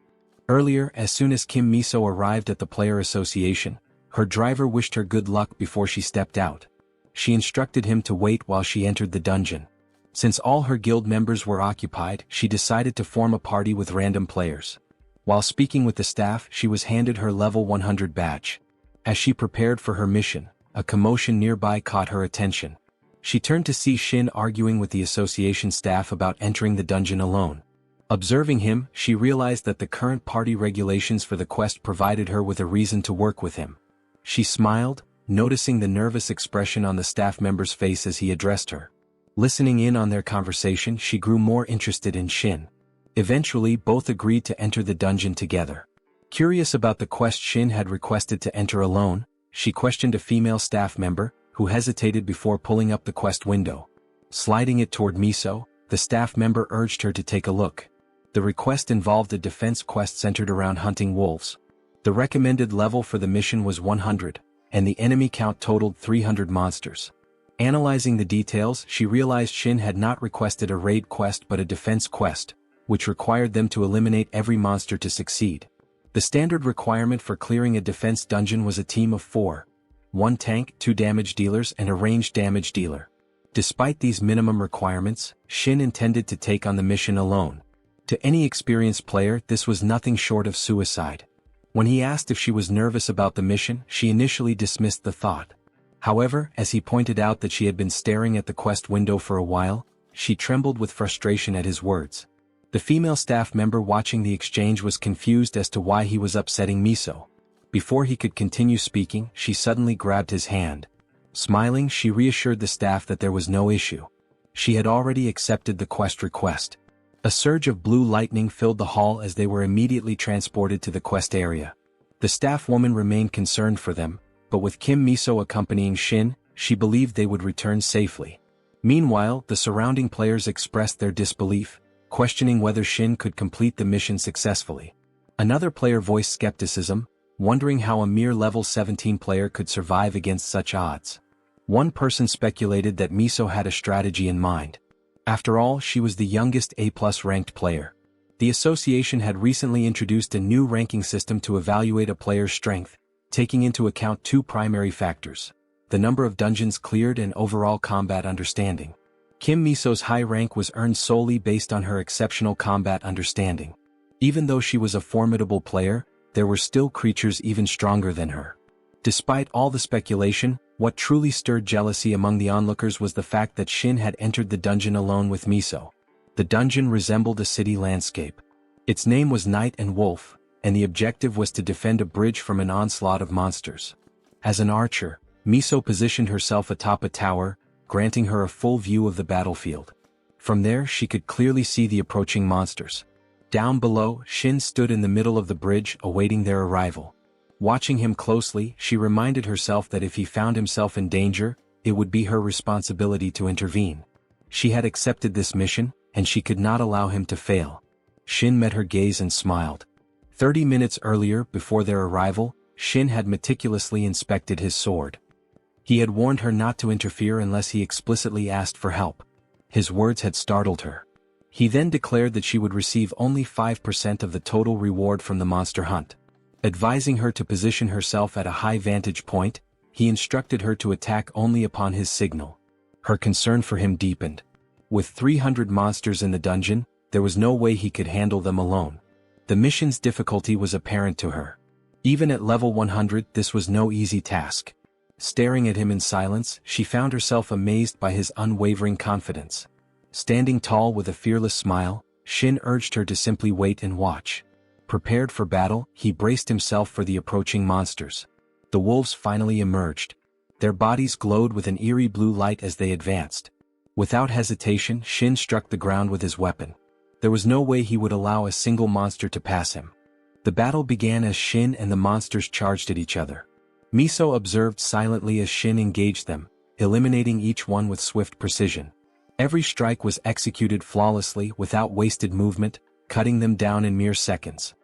Speaker 3: Earlier, as soon as Kim Miso arrived at the player association, her driver wished her good luck before she stepped out. She instructed him to wait while she entered the dungeon. Since all her guild members were occupied, she decided to form a party with random players. While speaking with the staff, she was handed her level 100 badge. As she prepared for her mission, a commotion nearby caught her attention. She turned to see Shin arguing with the association staff about entering the dungeon alone. Observing him, she realized that the current party regulations for the quest provided her with a reason to work with him. She smiled, noticing the nervous expression on the staff member's face as he addressed her. Listening in on their conversation, she grew more interested in Shin. Eventually, both agreed to enter the dungeon together. Curious about the quest Shin had requested to enter alone, she questioned a female staff member, who hesitated before pulling up the quest window. Sliding it toward Miso, the staff member urged her to take a look. The request involved a defense quest centered around hunting wolves. The recommended level for the mission was 100, and the enemy count totaled 300 monsters. Analyzing the details, she realized Shin had not requested a raid quest but a defense quest, which required them to eliminate every monster to succeed. The standard requirement for clearing a defense dungeon was a team of 4. 1 tank, 2 damage dealers and a ranged damage dealer. Despite these minimum requirements, Shin intended to take on the mission alone. To any experienced player, this was nothing short of suicide. When he asked if she was nervous about the mission, she initially dismissed the thought. However, as he pointed out that she had been staring at the quest window for a while, she trembled with frustration at his words. The female staff member watching the exchange was confused as to why he was upsetting Miso. Before he could continue speaking, she suddenly grabbed his hand. Smiling, she reassured the staff that there was no issue. She had already accepted the quest request. A surge of blue lightning filled the hall as they were immediately transported to the quest area. The staff woman remained concerned for them, but with Kim Miso accompanying Shin, she believed they would return safely. Meanwhile, the surrounding players expressed their disbelief, questioning whether Shin could complete the mission successfully. Another player voiced skepticism, wondering how a mere level 17 player could survive against such odds. One person speculated that Miso had a strategy in mind. After all, she was the youngest A+ ranked player. The association had recently introduced a new ranking system to evaluate a player's strength, taking into account two primary factors: the number of dungeons cleared and overall combat understanding. Kim Miso's high rank was earned solely based on her exceptional combat understanding. Even though she was a formidable player, there were still creatures even stronger than her. Despite all the speculation, what truly stirred jealousy among the onlookers was the fact that Shin had entered the dungeon alone with Miso. The dungeon resembled a city landscape. Its name was Night and Wolf, and the objective was to defend a bridge from an onslaught of monsters. As an archer, Miso positioned herself atop a tower, granting her a full view of the battlefield. From there she could clearly see the approaching monsters. Down below, Shin stood in the middle of the bridge awaiting their arrival. Watching him closely, she reminded herself that if he found himself in danger, it would be her responsibility to intervene. She had accepted this mission, and she could not allow him to fail. Shin met her gaze and smiled. 30 minutes earlier, before their arrival, Shin had meticulously inspected his sword. He had warned her not to interfere unless he explicitly asked for help. His words had startled her. He then declared that she would receive only 5% of the total reward from the monster hunt. Advising her to position herself at a high vantage point, he instructed her to attack only upon his signal. Her concern for him deepened. With 300 monsters in the dungeon, there was no way he could handle them alone. The mission's difficulty was apparent to her. Even at level 100, this was no easy task. Staring at him in silence, she found herself amazed by his unwavering confidence. Standing tall with a fearless smile, Shin urged her to simply wait and watch. Prepared for battle, he braced himself for the approaching monsters. The wolves finally emerged. Their bodies glowed with an eerie blue light as they advanced. Without hesitation, Shin struck the ground with his weapon. There was no way he would allow a single monster to pass him. The battle began as Shin and the monsters charged at each other. Miso observed silently as Shin engaged them, eliminating each one with swift precision. Every strike was executed flawlessly without wasted movement, cutting them down in mere seconds.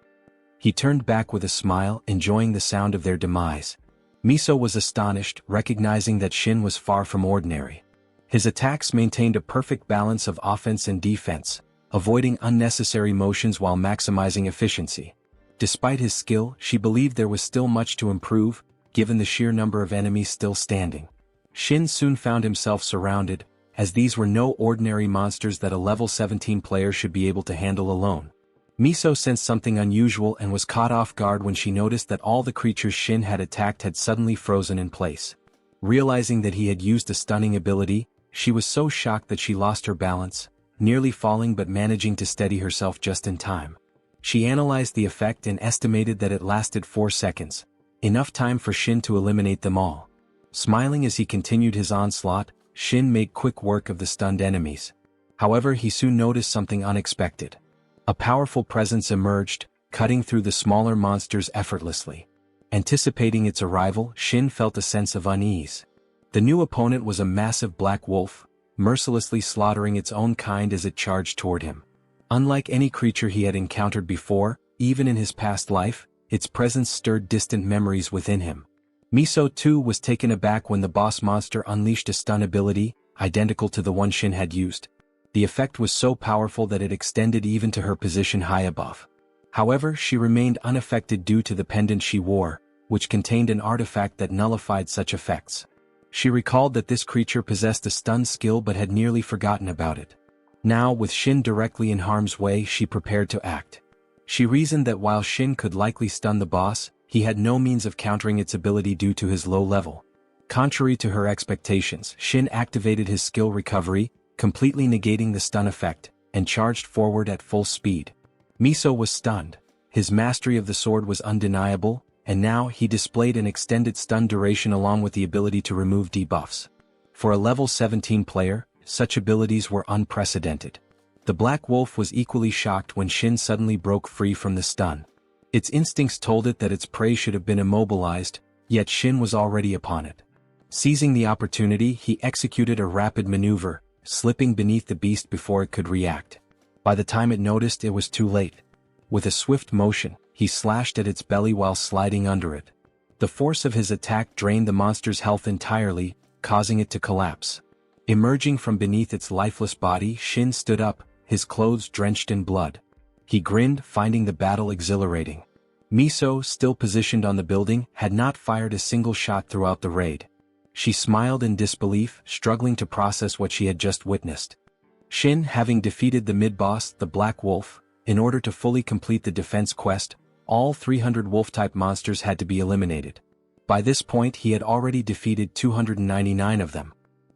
Speaker 3: He turned back with a smile, enjoying the sound of their demise. Miso was astonished, recognizing that Shin was far from ordinary. His attacks maintained a perfect balance of offense and defense, avoiding unnecessary motions while maximizing efficiency. Despite his skill, she believed there was still much to improve, given the sheer number of enemies still standing. Shin soon found himself surrounded, as these were no ordinary monsters that a level 17 player should be able to handle alone. Miso sensed something unusual and was caught off guard when she noticed that all the creatures Shin had attacked had suddenly frozen in place. Realizing that he had used a stunning ability, she was so shocked that she lost her balance, nearly falling but managing to steady herself just in time. She analyzed the effect and estimated that it lasted 4 seconds, enough time for Shin to eliminate them all. Smiling as he continued his onslaught, Shin made quick work of the stunned enemies. However, he soon noticed something unexpected. A powerful presence emerged, cutting through the smaller monsters effortlessly. Anticipating its arrival, Shin felt a sense of unease. The new opponent was a massive black wolf, mercilessly slaughtering its own kind as it charged toward him. Unlike any creature he had encountered before, even in his past life, its presence stirred distant memories within him. Miso too was taken aback when the boss monster unleashed a stun ability, identical to the one Shin had used. The effect was so powerful that it extended even to her position high above. However, she remained unaffected due to the pendant she wore, which contained an artifact that nullified such effects. She recalled that this creature possessed a stun skill but had nearly forgotten about it. Now, with Shin directly in harm's way, she prepared to act. She reasoned that while Shin could likely stun the boss, he had no means of countering its ability due to his low level. Contrary to her expectations, Shin activated his skill recovery, completely negating the stun effect, and charged forward at full speed. Miso was stunned. His mastery of the sword was undeniable, and now he displayed an extended stun duration along with the ability to remove debuffs. For a level 17 player, such abilities were unprecedented. The Black Wolf was equally shocked when Shin suddenly broke free from the stun. Its instincts told it that its prey should have been immobilized, yet Shin was already upon it. Seizing the opportunity, he executed a rapid maneuver, slipping beneath the beast before it could react. By the time it noticed, it was too late. With a swift motion, he slashed at its belly while sliding under it. The force of his attack drained the monster's health entirely, causing it to collapse. Emerging from beneath its lifeless body, Shin stood up, his clothes drenched in blood. He grinned, finding the battle exhilarating. Miso, still positioned on the building, had not fired a single shot throughout the raid. She smiled in disbelief, struggling to process what she had just witnessed. Shin, having defeated the mid-boss, the Black Wolf, in order to fully complete the defense quest, all 300 wolf-type monsters had to be eliminated. By this point he had already defeated 299 of them.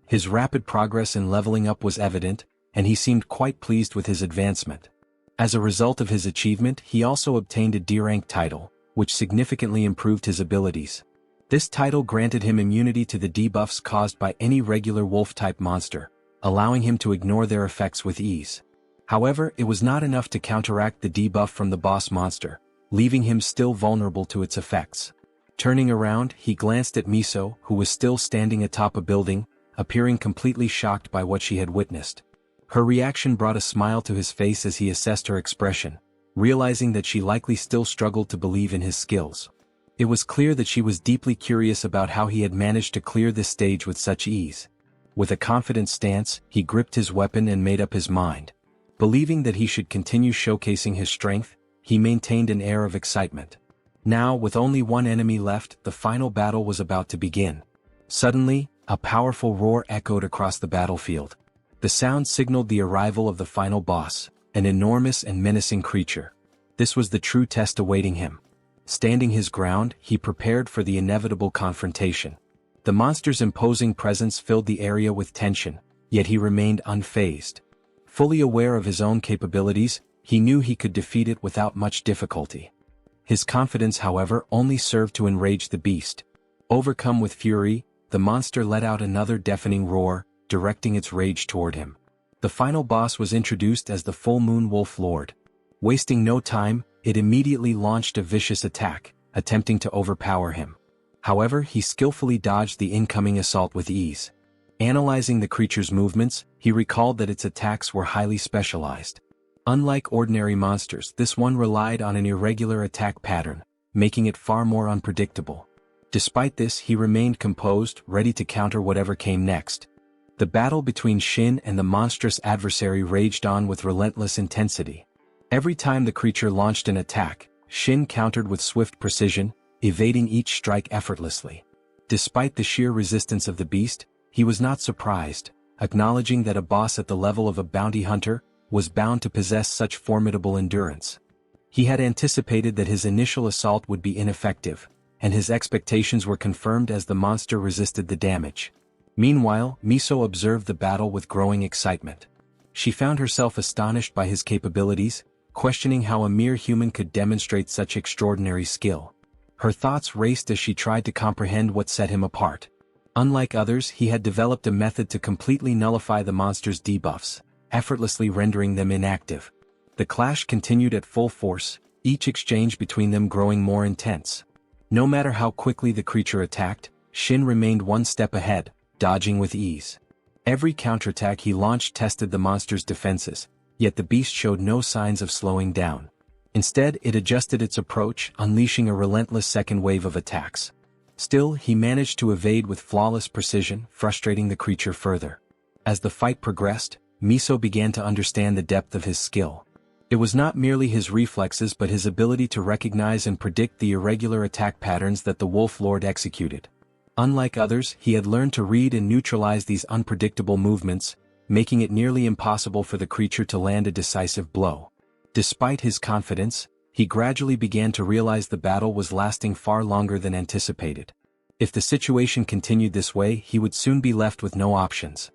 Speaker 3: His rapid progress in leveling up was evident, and he seemed quite pleased with his advancement. As a result of his achievement, he also obtained a D-rank title, which significantly improved his abilities. This title granted him immunity to the debuffs caused by any regular wolf-type monster, allowing him to ignore their effects with ease. However, it was not enough to counteract the debuff from the boss monster, leaving him still vulnerable to its effects. Turning around, he glanced at Miso, who was still standing atop a building, appearing completely shocked by what she had witnessed. Her reaction brought a smile to his face as he assessed her expression, realizing that she likely still struggled to believe in his skills. It was clear that she was deeply curious about how he had managed to clear this stage with such ease. With a confident stance, he gripped his weapon and made up his mind. Believing that he should continue showcasing his strength, he maintained an air of excitement. Now, with only one enemy left, the final battle was about to begin. Suddenly, a powerful roar echoed across the battlefield. The sound signaled the arrival of the final boss, an enormous and menacing creature. This was the true test awaiting him. Standing his ground, he prepared for the inevitable confrontation. The monster's imposing presence filled the area with tension, yet he remained unfazed. Fully aware of his own capabilities, he knew he could defeat it without much difficulty. His confidence, however, only served to enrage the beast. Overcome with fury, the monster let out another deafening roar, directing its rage toward him. The final boss was introduced as the Full Moon Wolf Lord. Wasting no time, it immediately launched a vicious attack, attempting to overpower him. However, he skillfully dodged the incoming assault with ease. Analyzing the creature's movements, he recalled that its attacks were highly specialized. Unlike ordinary monsters, this one relied on an irregular attack pattern, making it far more unpredictable. Despite this, he remained composed, ready to counter whatever came next. The battle between Shin and the monstrous adversary raged on with relentless intensity. Every time the creature launched an attack, Shin countered with swift precision, evading each strike effortlessly. Despite the sheer resistance of the beast, he was not surprised, acknowledging that a boss at the level of a bounty hunter was bound to possess such formidable endurance. He had anticipated that his initial assault would be ineffective, and his expectations were confirmed as the monster resisted the damage. Meanwhile, Miso observed the battle with growing excitement. She found herself astonished by his capabilities, questioning how a mere human could demonstrate such extraordinary skill. Her thoughts raced as she tried to comprehend what set him apart. Unlike others, he had developed a method to completely nullify the monster's debuffs, effortlessly rendering them inactive. The clash continued at full force, each exchange between them growing more intense. No matter how quickly the creature attacked, Shin remained one step ahead, dodging with ease. Every counterattack he launched tested the monster's defenses, yet the beast showed no signs of slowing down. Instead, it adjusted its approach, unleashing a relentless second wave of attacks. Still, he managed to evade with flawless precision, frustrating the creature further. As the fight progressed, Miso began to understand the depth of his skill. It was not merely his reflexes but his ability to recognize and predict the irregular attack patterns that the Wolf Lord executed. Unlike others, he had learned to read and neutralize these unpredictable movements, making it nearly impossible for the creature to land a decisive blow. Despite his confidence, he gradually began to realize the battle was lasting far longer than anticipated. If the situation continued this way, he would soon be left with no options.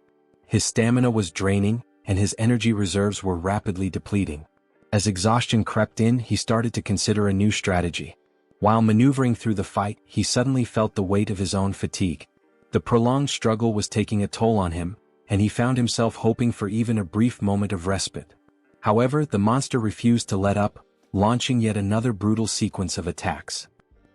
Speaker 3: His stamina was draining, and his energy reserves were rapidly depleting. As exhaustion crept in, he started to consider a new strategy. While maneuvering through the fight, he suddenly felt the weight of his own fatigue. The prolonged struggle was taking a toll on him, and he found himself hoping for even a brief moment of respite. However, the monster refused to let up, launching yet another brutal sequence of attacks.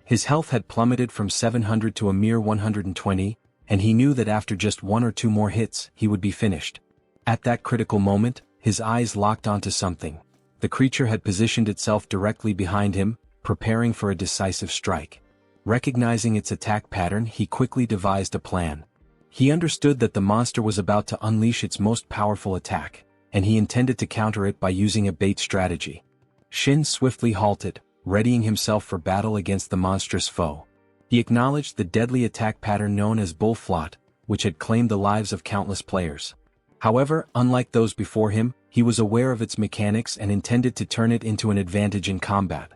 Speaker 3: His health had plummeted from 700 to a mere 120, and he knew that after just one or two more hits, he would be finished. At that critical moment, his eyes locked onto something. The creature had positioned itself directly behind him, preparing for a decisive strike. Recognizing its attack pattern, he quickly devised a plan. He understood that the monster was about to unleash its most powerful attack, and he intended to counter it by using a bait strategy. Shin swiftly halted, readying himself for battle against the monstrous foe. He acknowledged the deadly attack pattern known as Bull Flot, which had claimed the lives of countless players. However, unlike those before him, he was aware of its mechanics and intended to turn it into an advantage in combat.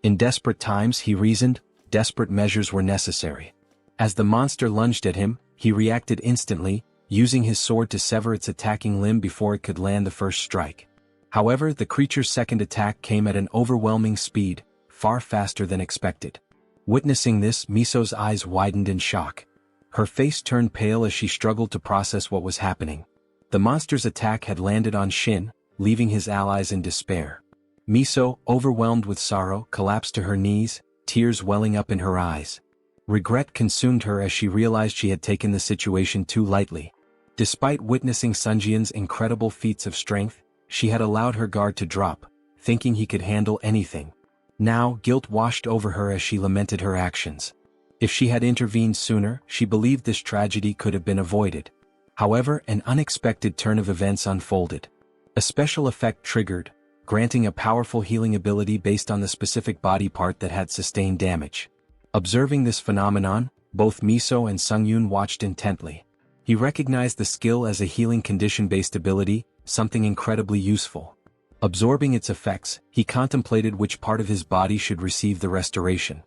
Speaker 3: In desperate times, he reasoned, desperate measures were necessary. As the monster lunged at him, he reacted instantly, using his sword to sever its attacking limb before it could land the first strike. However, the creature's second attack came at an overwhelming speed, far faster than expected. Witnessing this, Miso's eyes widened in shock. Her face turned pale as she struggled to process what was happening. The monster's attack had landed on Shin, leaving his allies in despair. Miso, overwhelmed with sorrow, collapsed to her knees, tears welling up in her eyes. Regret consumed her as she realized she had taken the situation too lightly. Despite witnessing Sunjian's incredible feats of strength, she had allowed her guard to drop, thinking he could handle anything. Now, guilt washed over her as she lamented her actions. If she had intervened sooner, she believed this tragedy could have been avoided. However, an unexpected turn of events unfolded. A special effect triggered, granting a powerful healing ability based on the specific body part that had sustained damage. Observing this phenomenon, both Miso and Sungyun watched intently. He recognized the skill as a healing condition-based ability, something incredibly useful. Absorbing its effects, he contemplated which part of his body should receive the restoration.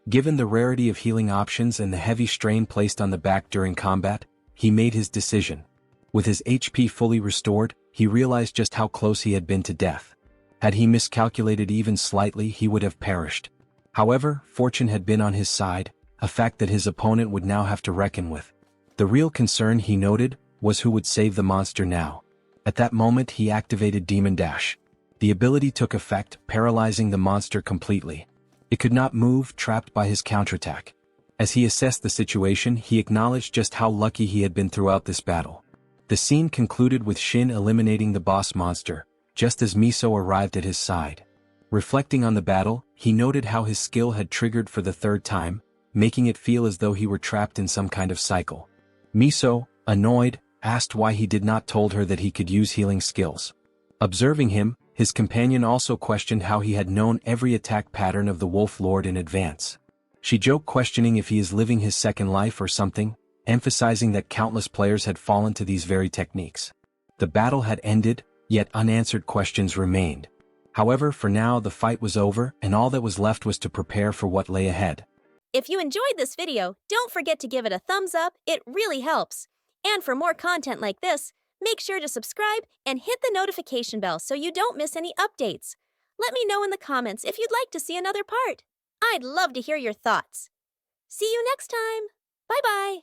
Speaker 3: Given the rarity of healing options and the heavy strain placed on the back during combat, he made his decision. With his HP fully restored, he realized just how close he had been to death. Had he miscalculated even slightly, he would have perished. However, fortune had been on his side, a fact that his opponent would now have to reckon with. The real concern, he noted, was who would save the monster now. At that moment he activated Demon Dash. The ability took effect, paralyzing the monster completely. It could not move, trapped by his counterattack. As he assessed the situation, he acknowledged just how lucky he had been throughout this battle. The scene concluded with Shin eliminating the boss monster, just as Miso arrived at his side. Reflecting on the battle, he noted how his skill had triggered for the third time, making it feel as though he were trapped in some kind of cycle. Miso, annoyed, asked why he did not told her that he could use healing skills. Observing him, his companion also questioned how he had known every attack pattern of the Wolf Lord in advance. She joked, questioning if he is living his second life or something, emphasizing that countless players had fallen to these very techniques. The battle had ended, yet unanswered questions remained. However, for now the fight was over, and all that was left was to prepare for what lay ahead.
Speaker 2: If you enjoyed this video, don't forget to give it a thumbs up, it really helps. And for more content like this, make sure to subscribe and hit the notification bell so you don't miss any updates. Let me know in the comments if you'd like to see another part. I'd love to hear your thoughts. See you next time. Bye-bye.